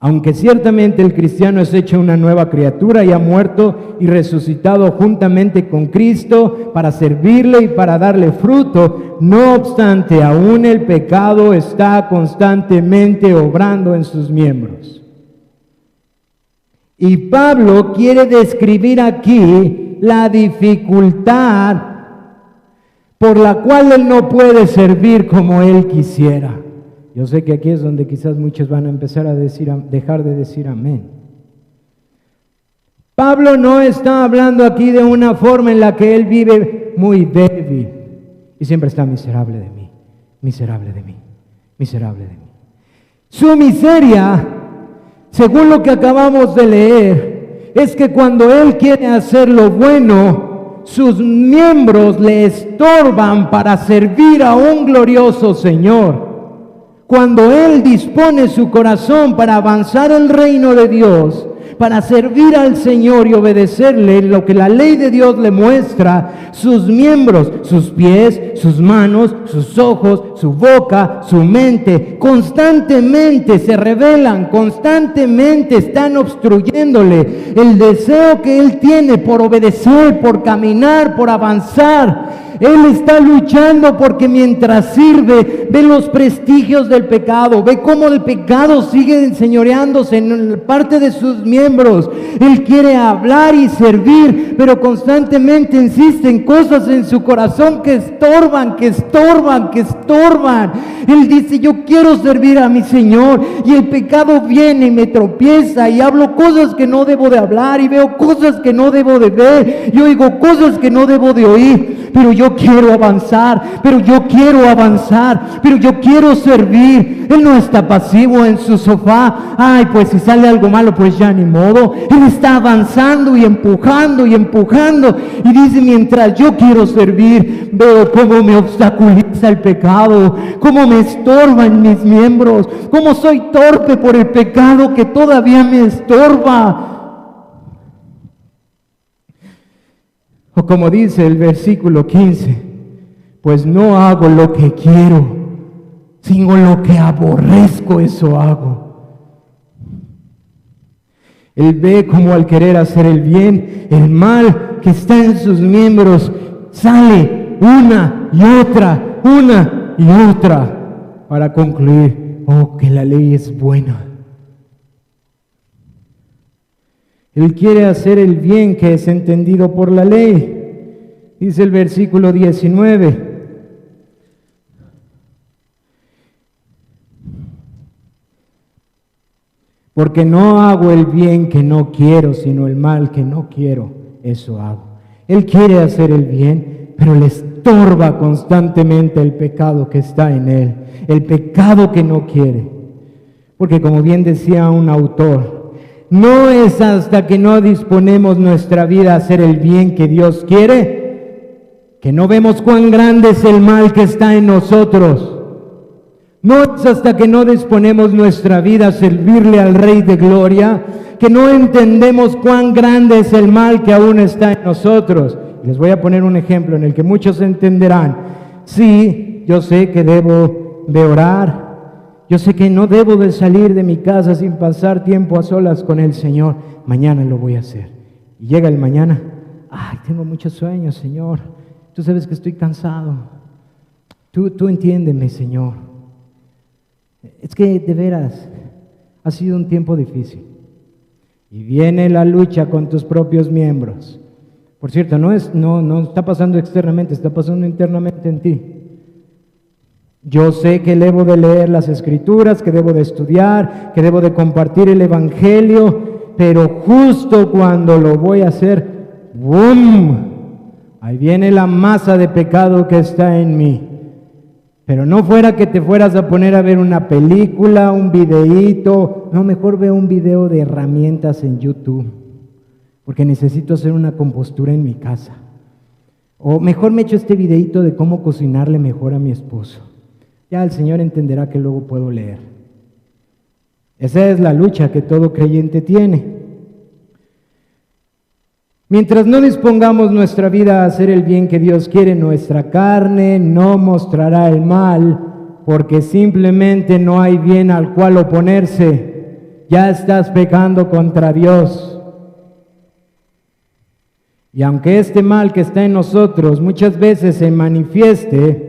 Speaker 1: Aunque ciertamente el cristiano es hecho una nueva criatura y ha muerto y resucitado juntamente con Cristo para servirle y para darle fruto, no obstante, aún el pecado está constantemente obrando en sus miembros. Y Pablo quiere describir aquí la dificultad por la cual él no puede servir como él quisiera. Yo sé que aquí es donde quizás muchos van a empezar a dejar de decir amén. Pablo no está hablando aquí de una forma en la que él vive muy débil y siempre está miserable de mí, miserable de mí, miserable de mí. Su miseria, según lo que acabamos de leer, es que cuando él quiere hacer lo bueno, sus miembros le estorban para servir a un glorioso Señor. Cuando él dispone su corazón para avanzar el reino de Dios, para servir al Señor y obedecerle lo que la ley de Dios le muestra, sus miembros, sus pies, sus manos, sus ojos, su boca, su mente, constantemente se rebelan, constantemente están obstruyéndole el deseo que él tiene por obedecer, por caminar, por avanzar. Él está luchando porque mientras sirve, ve los prestigios del pecado, ve cómo el pecado sigue enseñoreándose en parte de sus miembros. Él quiere hablar y servir, pero constantemente insiste en cosas en su corazón que estorban, que estorban, que estorban. Él dice, yo quiero servir a mi Señor, y el pecado viene y me tropieza, y hablo cosas que no debo de hablar, y veo cosas que no debo de ver, y oigo cosas que no debo de oír, pero yo quiero avanzar, pero yo quiero avanzar, pero yo quiero servir. Él no está pasivo en su sofá, ay, pues si sale algo malo, pues ya ni modo. Él está avanzando y empujando, y dice, mientras yo quiero servir, veo cómo me obstaculiza el pecado, cómo me estorba en mis miembros, cómo soy torpe por el pecado que todavía me estorba. O como dice el versículo 15, pues no hago lo que quiero, sino lo que aborrezco, eso hago. Él ve como al querer hacer el bien, el mal que está en sus miembros sale una y otra, para concluir, oh, que la ley es buena. Él quiere hacer el bien que es entendido por la ley. Dice el versículo 19. Porque no hago el bien que no quiero, sino el mal que no quiero, eso hago. Él quiere hacer el bien, pero le estorba constantemente el pecado que está en él, el pecado que no quiere. Porque como bien decía un autor, no es hasta que no disponemos nuestra vida a hacer el bien que Dios quiere, que no vemos cuán grande es el mal que está en nosotros. No es hasta que no disponemos nuestra vida a servirle al Rey de Gloria, que no entendemos cuán grande es el mal que aún está en nosotros. Les voy a poner un ejemplo en el que muchos entenderán. Sí, yo sé que debo de orar. Yo sé que no debo de salir de mi casa sin pasar tiempo a solas con el Señor. Mañana lo voy a hacer. Y llega el mañana. Ay, tengo muchos sueños, Señor. Tú sabes que estoy cansado. Tú entiéndeme, Señor. Es que de veras ha sido un tiempo difícil. Y viene la lucha con tus propios miembros. Por cierto, no está pasando externamente, está pasando internamente en ti. Yo sé que debo de leer las Escrituras, que debo de estudiar, que debo de compartir el Evangelio, pero justo cuando lo voy a hacer, ¡bum!, ahí viene la masa de pecado que está en mí. Pero no fuera que te fueras a poner a ver una película, un videíto, no, mejor veo un video de herramientas en YouTube, porque necesito hacer una compostura en mi casa. O mejor me echo este videíto de cómo cocinarle mejor a mi esposo. Ya el Señor entenderá que luego puedo leer. Esa es la lucha que todo creyente tiene. Mientras no dispongamos nuestra vida a hacer el bien que Dios quiere, nuestra carne no mostrará el mal, porque simplemente no hay bien al cual oponerse. Ya estás pecando contra Dios. Y aunque este mal que está en nosotros muchas veces se manifieste,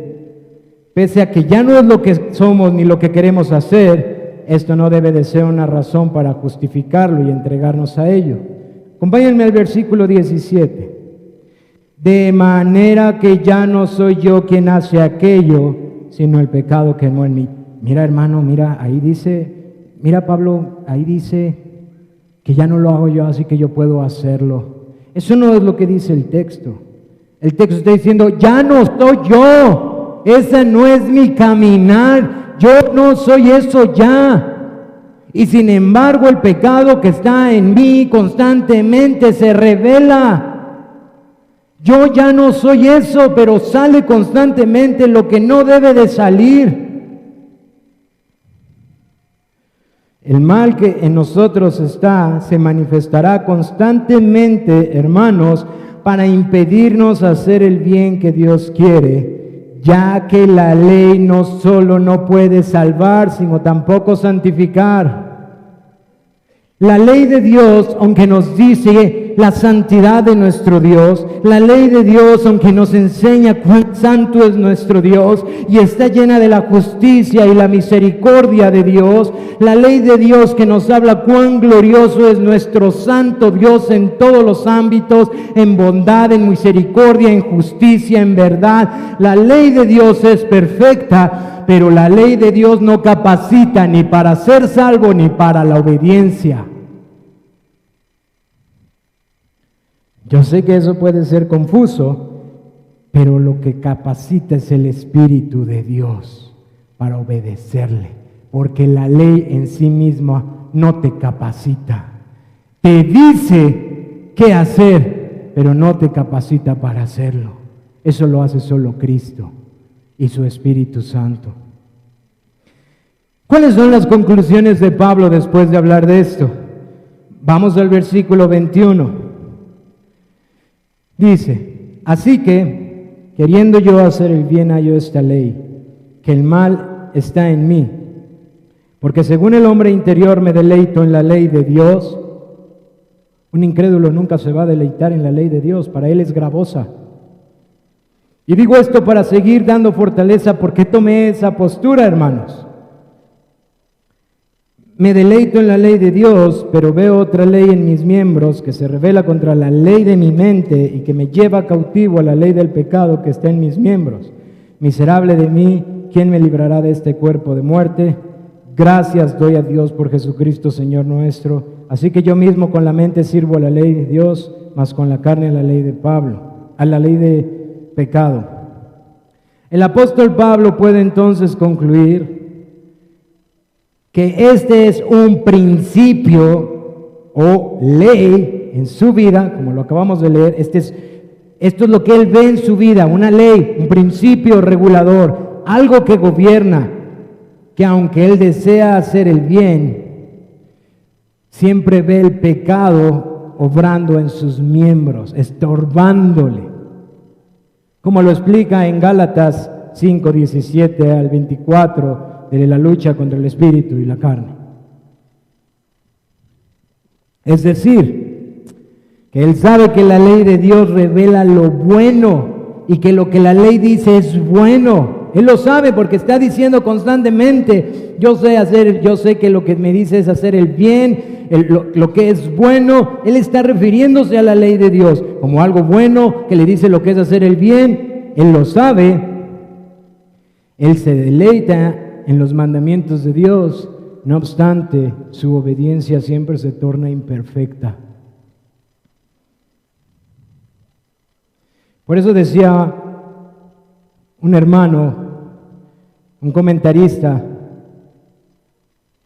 Speaker 1: pese a que ya no es lo que somos ni lo que queremos hacer, esto no debe de ser una razón para justificarlo y entregarnos a ello. Acompáñenme al versículo 17. De manera que ya no soy yo quien hace aquello, sino el pecado que no en mí. Mira, hermano, mira, ahí dice, mira, Pablo, ahí dice que ya no lo hago yo, así que yo puedo hacerlo. Eso no es lo que dice el texto. El texto está diciendo, ya no soy yo. Ese no es mi caminar, yo no soy eso ya. Y sin embargo el pecado que está en mí constantemente se revela. Yo ya no soy eso, pero sale constantemente lo que no debe de salir. El mal que en nosotros está se manifestará constantemente, hermanos, para impedirnos hacer el bien que Dios quiere, ya que la ley no solo no puede salvar, sino tampoco santificar. La ley de Dios, aunque nos dice la santidad de nuestro Dios. La ley de Dios, aunque nos enseña cuán santo es nuestro Dios y está llena de la justicia y la misericordia de Dios, la ley de Dios que nos habla cuán glorioso es nuestro santo Dios en todos los ámbitos, en bondad, en misericordia, en justicia, en verdad. La ley de Dios es perfecta, pero la ley de Dios no capacita ni para ser salvo ni para la obediencia. Yo sé que eso puede ser confuso, pero lo que capacita es el Espíritu de Dios para obedecerle, porque la ley en sí misma no te capacita. Te dice qué hacer, pero no te capacita para hacerlo. Eso lo hace solo Cristo y su Espíritu Santo. ¿Cuáles son las conclusiones de Pablo después de hablar de esto? Vamos al versículo 21. Dice, así que, queriendo yo hacer el bien, hallo esta ley, que el mal está en mí, porque según el hombre interior me deleito en la ley de Dios. Un incrédulo nunca se va a deleitar en la ley de Dios, para él es gravosa. Y digo esto para seguir dando fortaleza. ¿Por qué tomé esa postura, hermanos? Me deleito en la ley de Dios, pero veo otra ley en mis miembros que se revela contra la ley de mi mente y que me lleva cautivo a la ley del pecado que está en mis miembros. Miserable de mí, ¿quién me librará de este cuerpo de muerte? Gracias doy a Dios por Jesucristo, Señor nuestro. Así que yo mismo con la mente sirvo a la ley de Dios, mas con la carne a la ley de a la ley de pecado. El apóstol Pablo puede entonces concluir que este es un principio o ley en su vida, como lo acabamos de leer. Esto es lo que él ve en su vida, una ley, un principio regulador, algo que gobierna, que aunque él desea hacer el bien, siempre ve el pecado obrando en sus miembros, estorbándole. Como lo explica en Gálatas 5, 17 al 24, de la lucha contra el espíritu y la carne. Es decir, que él sabe que la ley de Dios revela lo bueno y que lo que la ley dice es bueno. Él lo sabe porque está diciendo constantemente, yo sé que lo que me dice es hacer el bien, lo que es bueno. Él está refiriéndose a la ley de Dios como algo bueno que le dice lo que es hacer el bien. Él lo sabe. Él se deleita en los mandamientos de Dios, no obstante, su obediencia siempre se torna imperfecta. Por eso decía un hermano, un comentarista,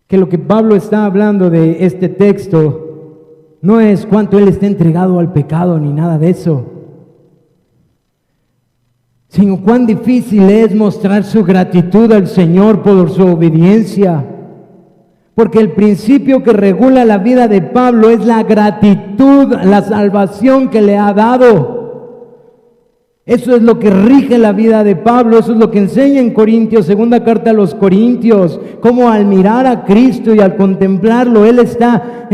Speaker 1: que lo que Pablo está hablando de este texto no es cuánto él está entregado al pecado ni nada de eso, sino cuán difícil es mostrar su gratitud al Señor por su obediencia. Porque el principio que regula la vida de Pablo es la gratitud, la salvación que le ha dado. Eso es lo que rige la vida de Pablo, eso es lo que enseña en Corintios, segunda carta a los Corintios, cómo al mirar a Cristo y al contemplarlo, él está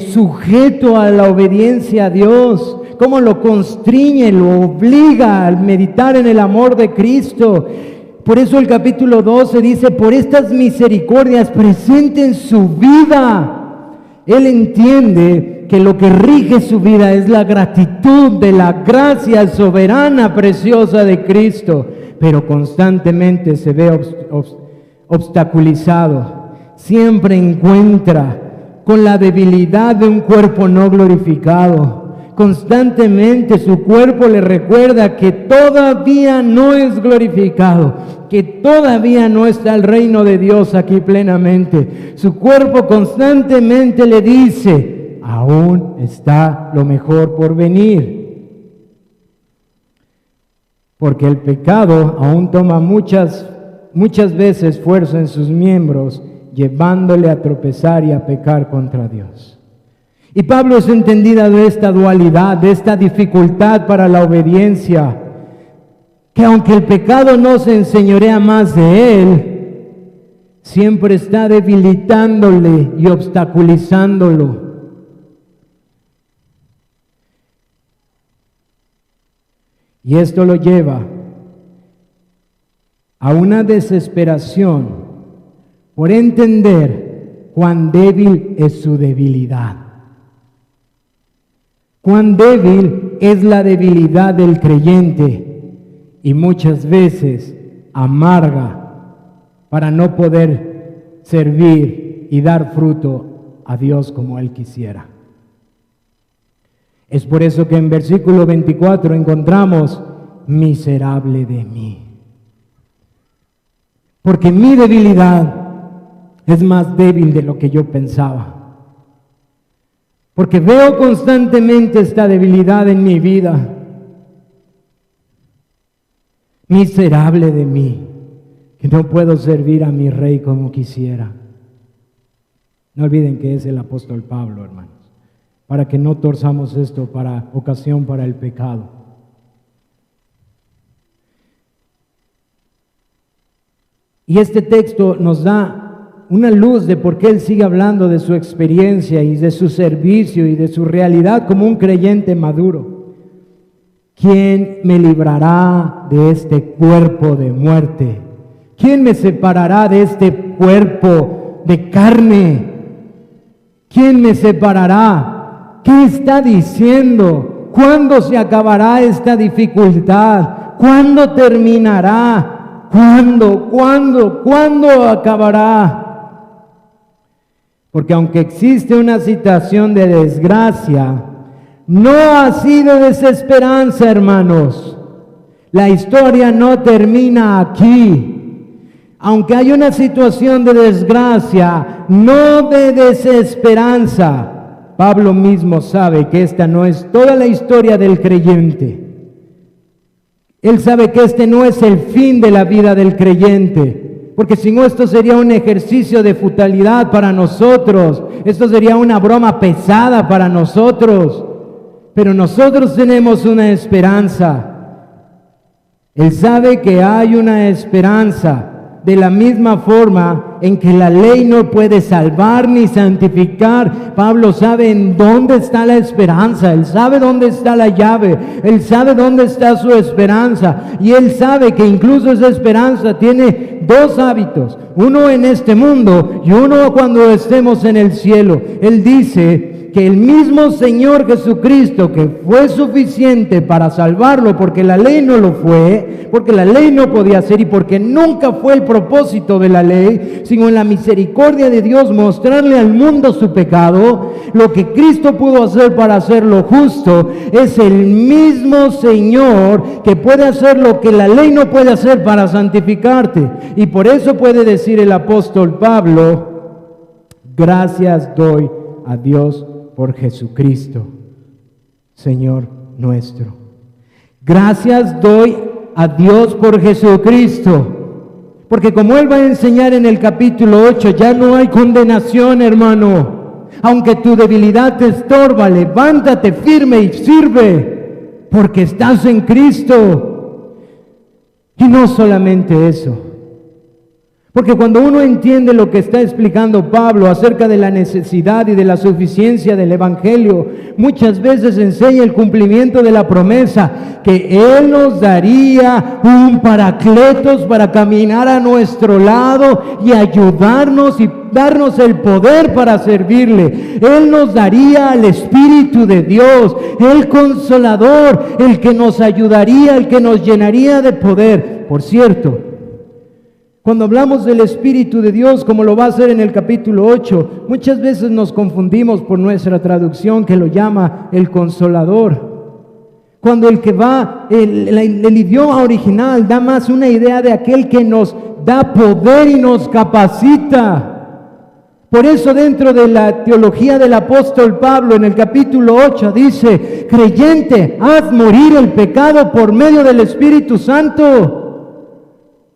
Speaker 1: sujeto a la obediencia a Dios. Cómo lo constriñe, lo obliga a meditar en el amor de Cristo. Por eso el capítulo 12 dice, por estas misericordias presente en su vida. Él entiende que lo que rige su vida es la gratitud de la gracia soberana, preciosa de Cristo, pero constantemente se ve obstaculizado. Siempre encuentra con la debilidad de un cuerpo no glorificado. Constantemente su cuerpo le recuerda que todavía no es glorificado, que todavía no está el reino de Dios aquí plenamente. Su cuerpo constantemente le dice, aún está lo mejor por venir. Porque el pecado aún toma muchas veces fuerza en sus miembros, llevándole a tropezar y a pecar contra Dios. Y Pablo es entendida de esta dualidad, de esta dificultad para la obediencia, que aunque el pecado no se enseñorea más de él, siempre está debilitándole y obstaculizándolo. Y esto lo lleva a una desesperación por entender cuán débil es su debilidad. Cuán débil es la debilidad del creyente y muchas veces amarga para no poder servir y dar fruto a Dios como Él quisiera. Es por eso que en versículo 24 encontramos: miserable de mí. Porque mi debilidad es más débil de lo que yo pensaba. Porque veo constantemente esta debilidad en mi vida. Miserable de mí, que no puedo servir a mi Rey como quisiera. No olviden que es el apóstol Pablo, hermanos, para que no torzamos esto para ocasión para el pecado. Y este texto nos da una luz de por qué él sigue hablando de su experiencia y de su servicio y de su realidad como un creyente maduro. ¿Quién me librará de este cuerpo de muerte? ¿Quién me separará de este cuerpo de carne? ¿Quién me separará? ¿Qué está diciendo? ¿Cuándo se acabará esta dificultad? ¿Cuándo terminará? ¿Cuándo acabará? Porque aunque existe una situación de desgracia, no así de desesperanza, hermanos. La historia no termina aquí. Aunque hay una situación de desgracia, no de desesperanza. Pablo mismo sabe que esta no es toda la historia del creyente. Él sabe que este no es el fin de la vida del creyente, porque si no, esto sería un ejercicio de futilidad para nosotros, esto sería una broma pesada para nosotros, pero nosotros tenemos una esperanza. Él sabe que hay una esperanza, de la misma forma en que la ley no puede salvar ni santificar. Pablo sabe en dónde está la esperanza, él sabe dónde está la llave, él sabe dónde está su esperanza, y él sabe que incluso esa esperanza tiene dos hábitos, uno en este mundo y uno cuando estemos en el cielo. Él dice que el mismo Señor Jesucristo, que fue suficiente para salvarlo, porque la ley no lo fue, porque la ley no podía ser y porque nunca fue el propósito de la ley, sino en la misericordia de Dios mostrarle al mundo su pecado. Lo que Cristo pudo hacer para hacerlo justo es el mismo Señor que puede hacer lo que la ley no puede hacer para santificarte. Y por eso puede decir el apóstol Pablo: gracias doy a Dios por Jesucristo, Señor nuestro. Gracias doy a Dios por Jesucristo, porque como Él va a enseñar en el capítulo 8, ya no hay condenación, hermano. Aunque tu debilidad te estorba, levántate firme y sirve, porque estás en Cristo. Y no solamente eso, porque cuando uno entiende lo que está explicando Pablo acerca de la necesidad y de la suficiencia del Evangelio, muchas veces enseña el cumplimiento de la promesa, que Él nos daría un paracletos para caminar a nuestro lado y ayudarnos y darnos el poder para servirle. Él nos daría al Espíritu de Dios, el Consolador, el que nos ayudaría, el que nos llenaría de poder. Por cierto, cuando hablamos del Espíritu de Dios, como lo va a hacer en el capítulo 8, muchas veces nos confundimos por nuestra traducción que lo llama el Consolador. Cuando el que va, el idioma original da más una idea de aquel que nos da poder y nos capacita. Por eso dentro de la teología del apóstol Pablo en el capítulo 8 dice: creyente, haz morir el pecado por medio del Espíritu Santo.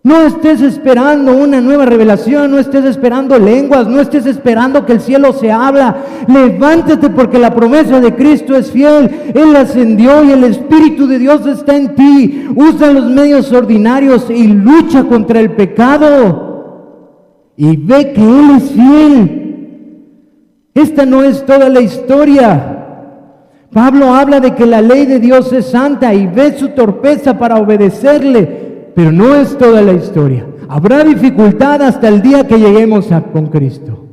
Speaker 1: No estés esperando una nueva revelación, no estés esperando lenguas, no estés esperando que el cielo se abra. Levántate, porque la promesa de Cristo es fiel. Él ascendió y el Espíritu de Dios está en ti. Usa los medios ordinarios y lucha contra el pecado. Y ve que Él es fiel. Esta no es toda la historia. Pablo habla de que la ley de Dios es santa y ve su torpeza para obedecerle, pero no es toda la historia. Habrá dificultad hasta el día que lleguemos con Cristo.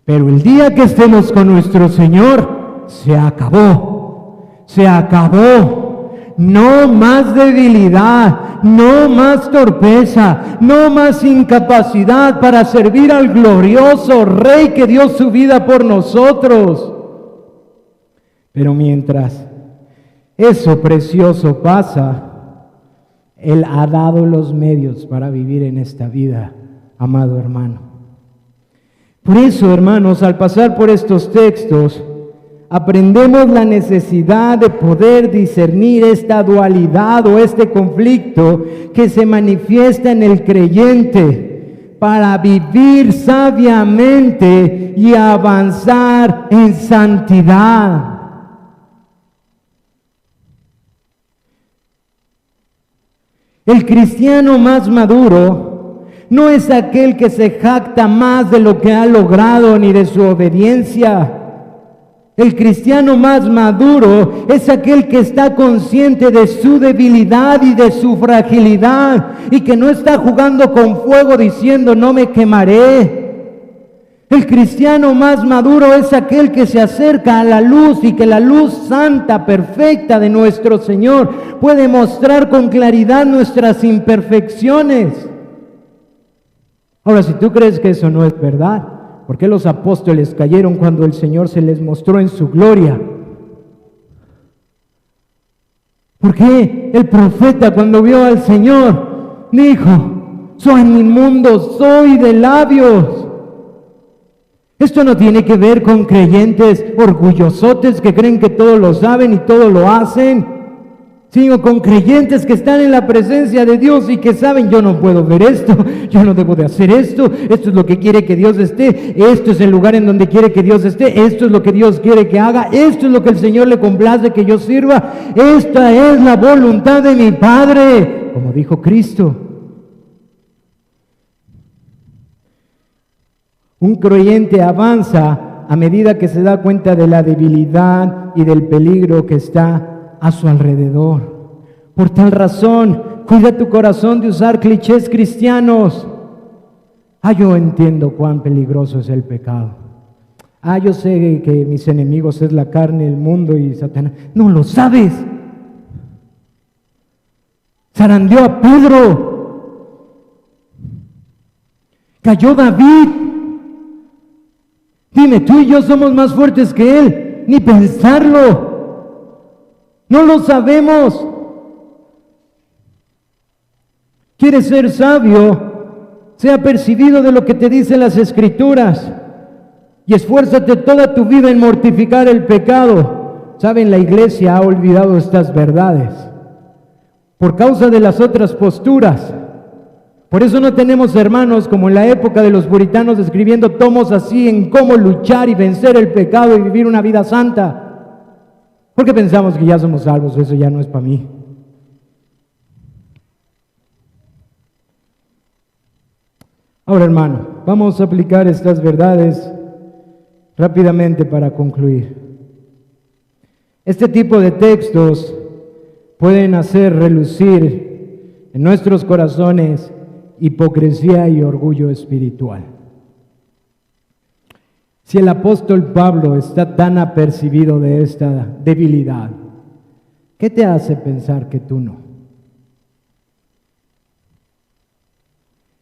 Speaker 1: Pero el día que estemos con nuestro Señor, se acabó. Se acabó. No más debilidad, no más torpeza, no más incapacidad para servir al glorioso Rey que dio su vida por nosotros. Pero mientras eso precioso pasa, Él ha dado los medios para vivir en esta vida, amado hermano. Por eso, hermanos, al pasar por estos textos, aprendemos la necesidad de poder discernir esta dualidad o este conflicto que se manifiesta en el creyente para vivir sabiamente y avanzar en santidad. El cristiano más maduro no es aquel que se jacta más de lo que ha logrado ni de su obediencia. El cristiano más maduro es aquel que está consciente de su debilidad y de su fragilidad y que no está jugando con fuego diciendo no me quemaré. El cristiano más maduro es aquel que se acerca a la luz y que la luz santa, perfecta de nuestro Señor puede mostrar con claridad nuestras imperfecciones. Ahora, si tú crees que eso no es verdad, ¿por qué los apóstoles cayeron cuando el Señor se les mostró en su gloria? ¿Por qué el profeta cuando vio al Señor dijo, soy inmundo, soy de labios? Esto no tiene que ver con creyentes orgullosotes que creen que todo lo saben y todo lo hacen, sino con creyentes que están en la presencia de Dios y que saben, yo no puedo ver esto, yo no debo de hacer esto es lo que quiere que Dios esté, esto es el lugar en donde quiere que Dios esté, esto es lo que Dios quiere que haga, esto es lo que el Señor le complace que yo sirva, esta es la voluntad de mi Padre, como dijo Cristo. Un creyente avanza a medida que se da cuenta de la debilidad y del peligro que está a su alrededor. Por tal razón, cuida tu corazón de usar clichés cristianos. Yo entiendo cuán peligroso es el pecado. Yo sé que mis enemigos es la carne, el mundo y Satanás. No lo sabes. Zarandeó a Pedro. Cayó David. Dime, tú y yo somos más fuertes que él, ni pensarlo. No lo sabemos. ¿Quieres ser sabio? Sea percibido de lo que te dicen las Escrituras y esfuérzate toda tu vida en mortificar el pecado. ¿Saben? La iglesia ha olvidado estas verdades por causa de las otras posturas. Por eso no tenemos hermanos como en la época de los puritanos escribiendo tomos así en cómo luchar y vencer el pecado y vivir una vida santa. Porque pensamos que ya somos salvos, eso ya no es para mí. Ahora, hermano, vamos a aplicar estas verdades rápidamente para concluir. Este tipo de textos pueden hacer relucir en nuestros corazones hipocresía y orgullo espiritual. Si el apóstol Pablo está tan apercibido de esta debilidad, ¿qué te hace pensar que tú no?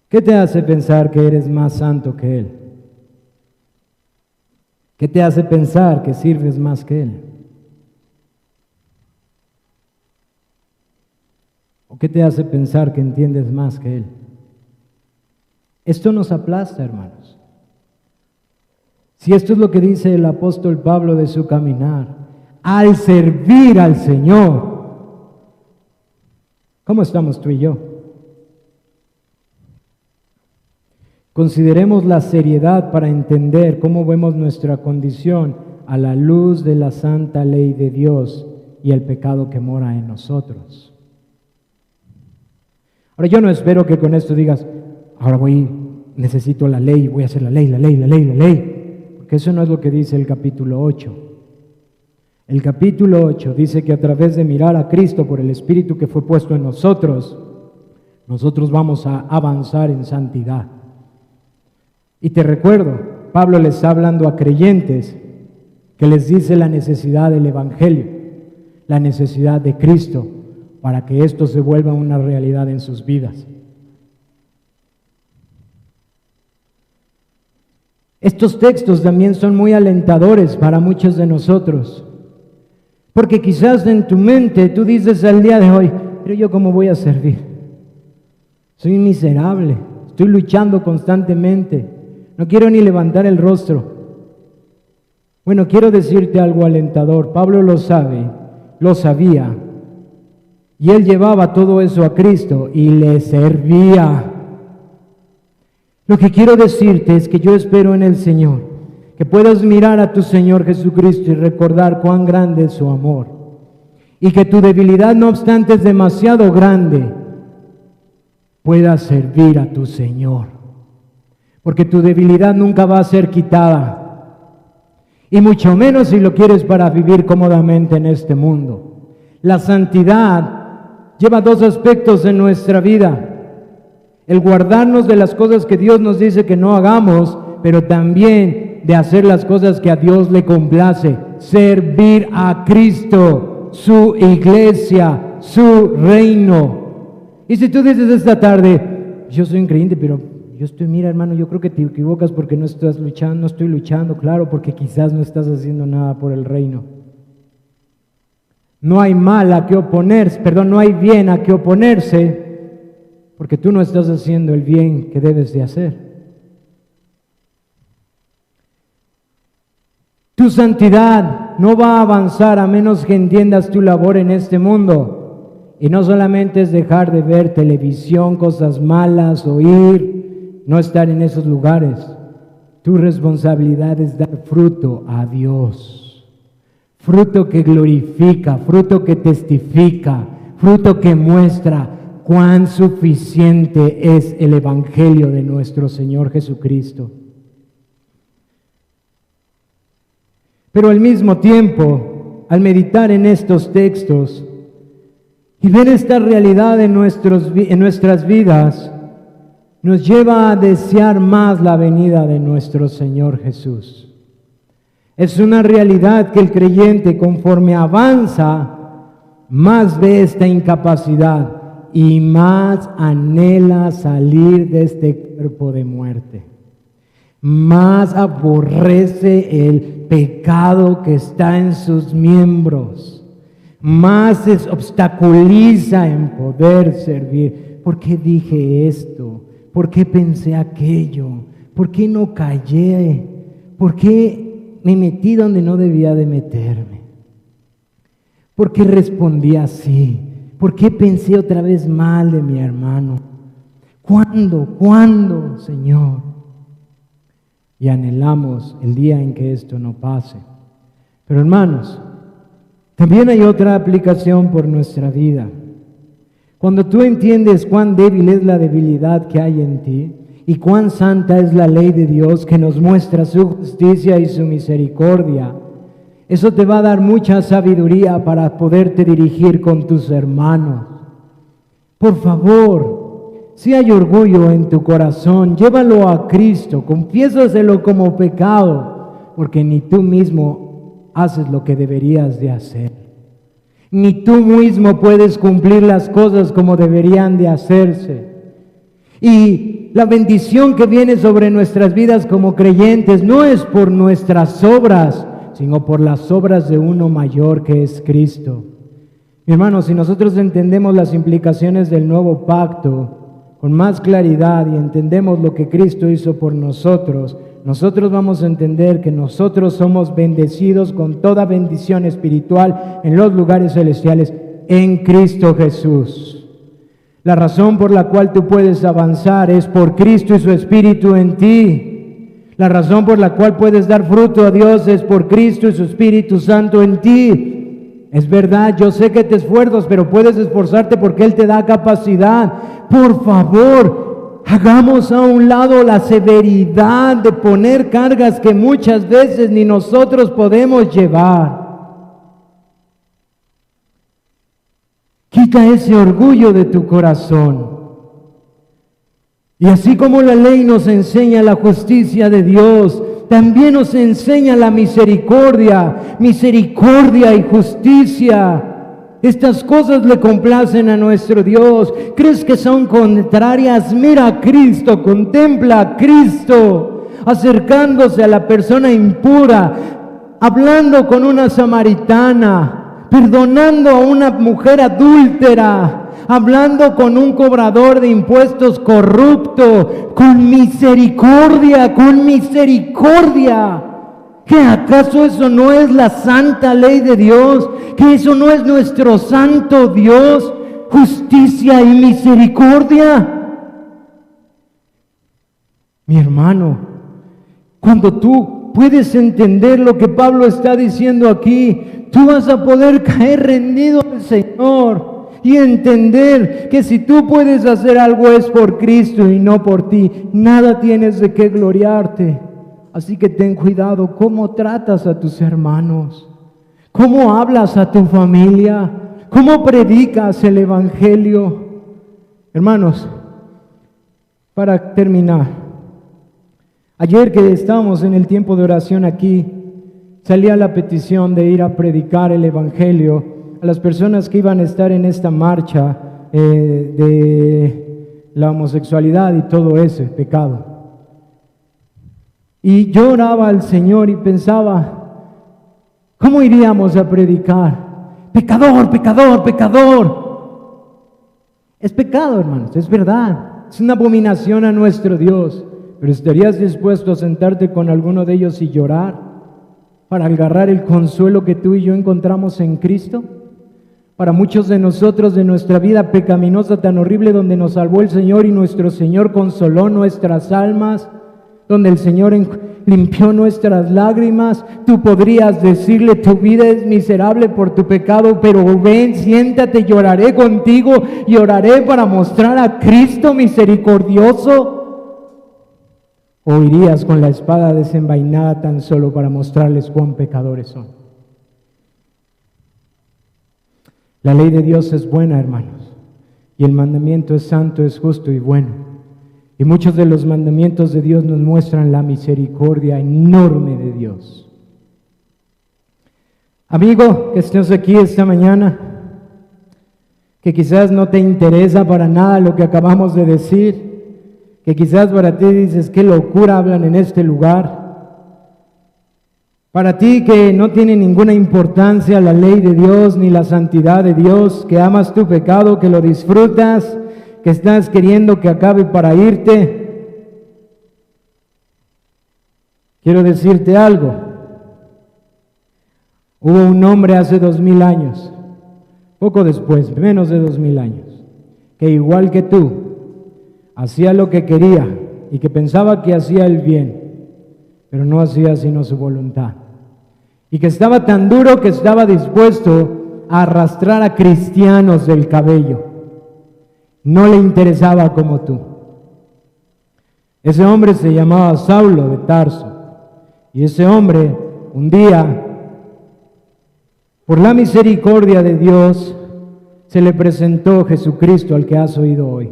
Speaker 1: ¿Qué te hace pensar que eres más santo que Él? ¿Qué te hace pensar que sirves más que Él? ¿O qué te hace pensar que entiendes más que Él? Esto nos aplasta, hermanos. Si esto es lo que dice el apóstol Pablo de su caminar, al servir al Señor, ¿cómo estamos tú y yo? Consideremos la seriedad para entender cómo vemos nuestra condición a la luz de la santa ley de Dios y el pecado que mora en nosotros. Ahora, yo no espero que con esto digas, ahora necesito la ley, voy a hacer la ley, porque eso no es lo que dice el capítulo 8. El capítulo 8 dice que a través de mirar a Cristo por el Espíritu que fue puesto en nosotros, nosotros vamos a avanzar en santidad. Y te recuerdo, Pablo les está hablando a creyentes que les dice la necesidad del Evangelio, la necesidad de Cristo, para que esto se vuelva una realidad en sus vidas. Estos textos también son muy alentadores para muchos de nosotros, porque quizás en tu mente tú dices al día de hoy, pero yo ¿cómo voy a servir? Soy miserable, estoy luchando constantemente, no quiero ni levantar el rostro. Bueno, quiero decirte algo alentador. Pablo lo sabe, lo sabía, y él llevaba todo eso a Cristo y le servía. Lo que quiero decirte es que yo espero en el Señor, que puedas mirar a tu Señor Jesucristo y recordar cuán grande es su amor, y que tu debilidad, no obstante es demasiado grande, puedas servir a tu Señor, porque tu debilidad nunca va a ser quitada, y mucho menos si lo quieres para vivir cómodamente en este mundo. La santidad lleva dos aspectos en nuestra vida: el guardarnos de las cosas que Dios nos dice que no hagamos, pero también de hacer las cosas que a Dios le complace, servir a Cristo, su iglesia, su reino. Y si tú dices esta tarde, yo soy un creyente, pero mira hermano, yo creo que te equivocas porque no estoy luchando, claro, porque quizás no estás haciendo nada por el reino. No hay no hay bien a qué oponerse, porque tú no estás haciendo el bien que debes de hacer. Tu santidad no va a avanzar a menos que entiendas tu labor en este mundo. Y no solamente es dejar de ver televisión, cosas malas, oír, no estar en esos lugares. Tu responsabilidad es dar fruto a Dios. Fruto que glorifica, fruto que testifica, fruto que muestra cuán suficiente es el Evangelio de nuestro Señor Jesucristo. Pero al mismo tiempo, al meditar en estos textos y ver esta realidad en nuestras vidas, nos lleva a desear más la venida de nuestro Señor Jesús. Es una realidad que el creyente, conforme avanza, más ve esta incapacidad y más anhela salir de este cuerpo de muerte. Más aborrece el pecado que está en sus miembros. Más se obstaculiza en poder servir. ¿Por qué dije esto? ¿Por qué pensé aquello? ¿Por qué no callé? ¿Por qué me metí donde no debía de meterme? ¿Por qué respondí así? ¿Por qué pensé otra vez mal de mi hermano? ¿Cuándo, Señor? Y anhelamos el día en que esto no pase. Pero hermanos, también hay otra aplicación por nuestra vida. Cuando tú entiendes cuán débil es la debilidad que hay en ti y cuán santa es la ley de Dios que nos muestra su justicia y su misericordia, eso te va a dar mucha sabiduría para poderte dirigir con tus hermanos. Por favor, si hay orgullo en tu corazón, llévalo a Cristo, confiésaselo como pecado, porque ni tú mismo haces lo que deberías de hacer. Ni tú mismo puedes cumplir las cosas como deberían de hacerse. Y la bendición que viene sobre nuestras vidas como creyentes no es por nuestras obras, sino por las obras de uno mayor que es Cristo. Mi hermano, si nosotros entendemos las implicaciones del nuevo pacto con más claridad y entendemos lo que Cristo hizo por nosotros, nosotros vamos a entender que nosotros somos bendecidos con toda bendición espiritual en los lugares celestiales en Cristo Jesús. La razón por la cual tú puedes avanzar es por Cristo y su Espíritu en ti. La razón por la cual puedes dar fruto a Dios es por Cristo y su Espíritu Santo en ti. Es verdad, yo sé que te esfuerzas, pero puedes esforzarte porque Él te da capacidad. Por favor, hagamos a un lado la severidad de poner cargas que muchas veces ni nosotros podemos llevar. Quita ese orgullo de tu corazón. Y así como la ley nos enseña la justicia de Dios, también nos enseña la misericordia y justicia. Estas cosas le complacen a nuestro Dios. ¿Crees que son contrarias? Mira a Cristo, contempla a Cristo, acercándose a la persona impura, hablando con una samaritana, perdonando a una mujer adúltera, hablando con un cobrador de impuestos corrupto, con misericordia, con misericordia. ¿Que acaso eso no es la santa ley de Dios? ¿Que eso no es nuestro santo Dios? Justicia y misericordia. Mi hermano, cuando tú puedes entender lo que Pablo está diciendo aquí, tú vas a poder caer rendido al Señor y entender que si tú puedes hacer algo es por Cristo y no por ti. Nada tienes de qué gloriarte. Así que ten cuidado cómo tratas a tus hermanos, cómo hablas a tu familia, cómo predicas el Evangelio. Hermanos, para terminar, ayer que estábamos en el tiempo de oración aquí, salía la petición de ir a predicar el Evangelio a las personas que iban a estar en esta marcha de la homosexualidad y todo ese pecado. Y yo oraba al Señor y pensaba, ¿cómo iríamos a predicar? Pecador, pecador, pecador. Es pecado, hermanos, es verdad. Es una abominación a nuestro Dios. Pero ¿estarías dispuesto a sentarte con alguno de ellos y llorar para agarrar el consuelo que tú y yo encontramos en Cristo? Para muchos de nosotros, de nuestra vida pecaminosa tan horrible, donde nos salvó el Señor y nuestro Señor consoló nuestras almas, donde el Señor limpió nuestras lágrimas, tú podrías decirle, tu vida es miserable por tu pecado, pero ven, siéntate, lloraré contigo y oraré para mostrar a Cristo misericordioso. ¿O irías con la espada desenvainada tan solo para mostrarles cuán pecadores son? La ley de Dios es buena, hermanos, y el mandamiento es santo, es justo y bueno. Y muchos de los mandamientos de Dios nos muestran la misericordia enorme de Dios. Amigo, que estés aquí esta mañana, que quizás no te interesa para nada lo que acabamos de decir, que quizás para ti dices, qué locura hablan en este lugar. Para ti que no tiene ninguna importancia la ley de Dios ni la santidad de Dios, que amas tu pecado, que lo disfrutas, que estás queriendo que acabe para irte, quiero decirte algo. Hubo un hombre hace 2000 años, poco después, menos de 2000 años, que igual que tú, hacía lo que quería y que pensaba que hacía el bien, pero no hacía sino su voluntad. Y que estaba tan duro que estaba dispuesto a arrastrar a cristianos del cabello. No le interesaba como tú. Ese hombre se llamaba Saulo de Tarso. Y ese hombre, un día, por la misericordia de Dios, se le presentó Jesucristo al que has oído hoy.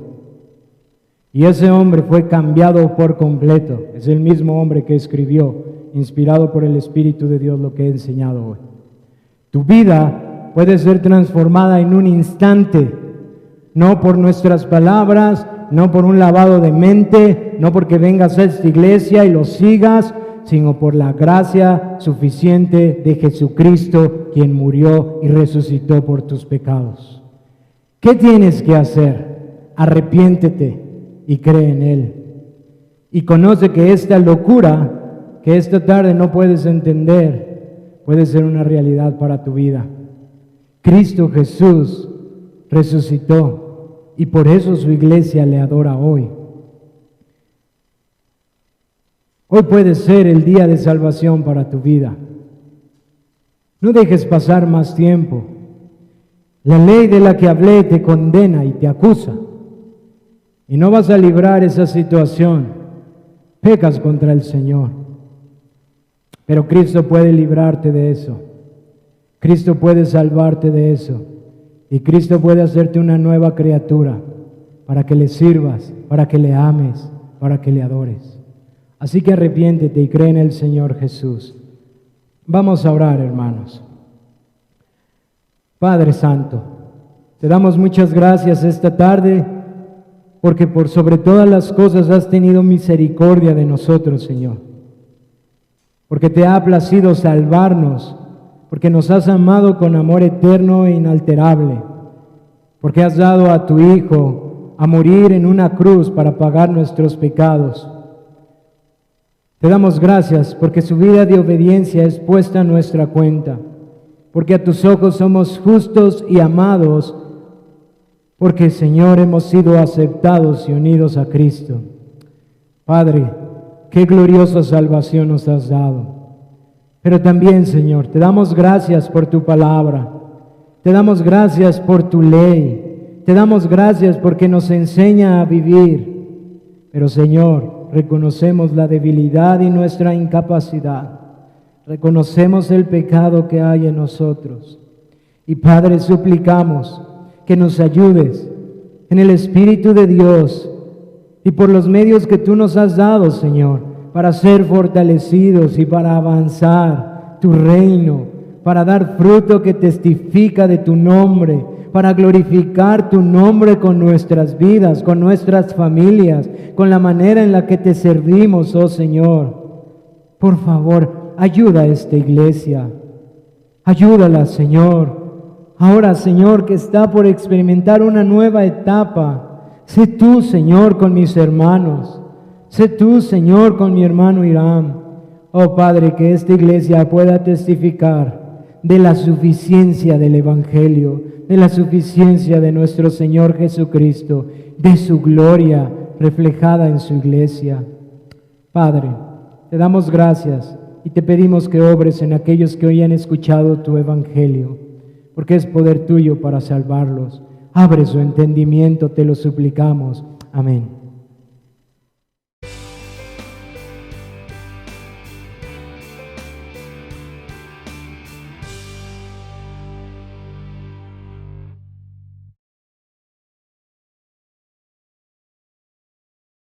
Speaker 1: Y ese hombre fue cambiado por completo. Es el mismo hombre que escribió, inspirado por el Espíritu de Dios, lo que he enseñado hoy. Tu vida puede ser transformada en un instante. No por nuestras palabras, no por un lavado de mente, no porque vengas a esta iglesia y lo sigas, sino por la gracia suficiente de Jesucristo, quien murió y resucitó por tus pecados. ¿Qué tienes que hacer? Arrepiéntete y cree en Él. Y conoce que esta locura que esta tarde no puedes entender, puede ser una realidad para tu vida. Cristo Jesús resucitó y por eso su iglesia le adora hoy. Hoy puede ser el día de salvación para tu vida. No dejes pasar más tiempo. La ley de la que hablé te condena y te acusa. Y no vas a librar esa situación. Pecas contra el Señor. Pero Cristo puede librarte de eso. Cristo puede salvarte de eso. Y Cristo puede hacerte una nueva criatura para que le sirvas, para que le ames, para que le adores. Así que arrepiéntete y cree en el Señor Jesús. Vamos a orar, hermanos. Padre Santo, te damos muchas gracias esta tarde, porque por sobre todas las cosas has tenido misericordia de nosotros, Señor. Porque te ha placido salvarnos, porque nos has amado con amor eterno e inalterable, porque has dado a tu Hijo a morir en una cruz para pagar nuestros pecados. Te damos gracias porque su vida de obediencia es puesta a nuestra cuenta, porque a tus ojos somos justos y amados, porque, Señor, hemos sido aceptados y unidos a Cristo. Padre, qué gloriosa salvación nos has dado. Pero también, Señor, te damos gracias por tu palabra, te damos gracias por tu ley, te damos gracias porque nos enseña a vivir. Pero, Señor, reconocemos la debilidad y nuestra incapacidad, reconocemos el pecado que hay en nosotros. Y, Padre, suplicamos que nos ayudes en el Espíritu de Dios y por los medios que tú nos has dado, Señor, para ser fortalecidos y para avanzar tu reino, para dar fruto que testifica de tu nombre, para glorificar tu nombre con nuestras vidas, con nuestras familias, con la manera en la que te servimos, oh Señor. Por favor, ayuda a esta iglesia, ayúdala, Señor. Ahora, Señor, que está por experimentar una nueva etapa, sé tú, Señor, con mis hermanos. Sé tú, Señor, con mi hermano Irán. Oh Padre, que esta iglesia pueda testificar de la suficiencia del Evangelio, de la suficiencia de nuestro Señor Jesucristo, de su gloria reflejada en su iglesia. Padre, te damos gracias y te pedimos que obres en aquellos que hoy han escuchado tu Evangelio, porque es poder tuyo para salvarlos. Abre su entendimiento, te lo suplicamos. Amén.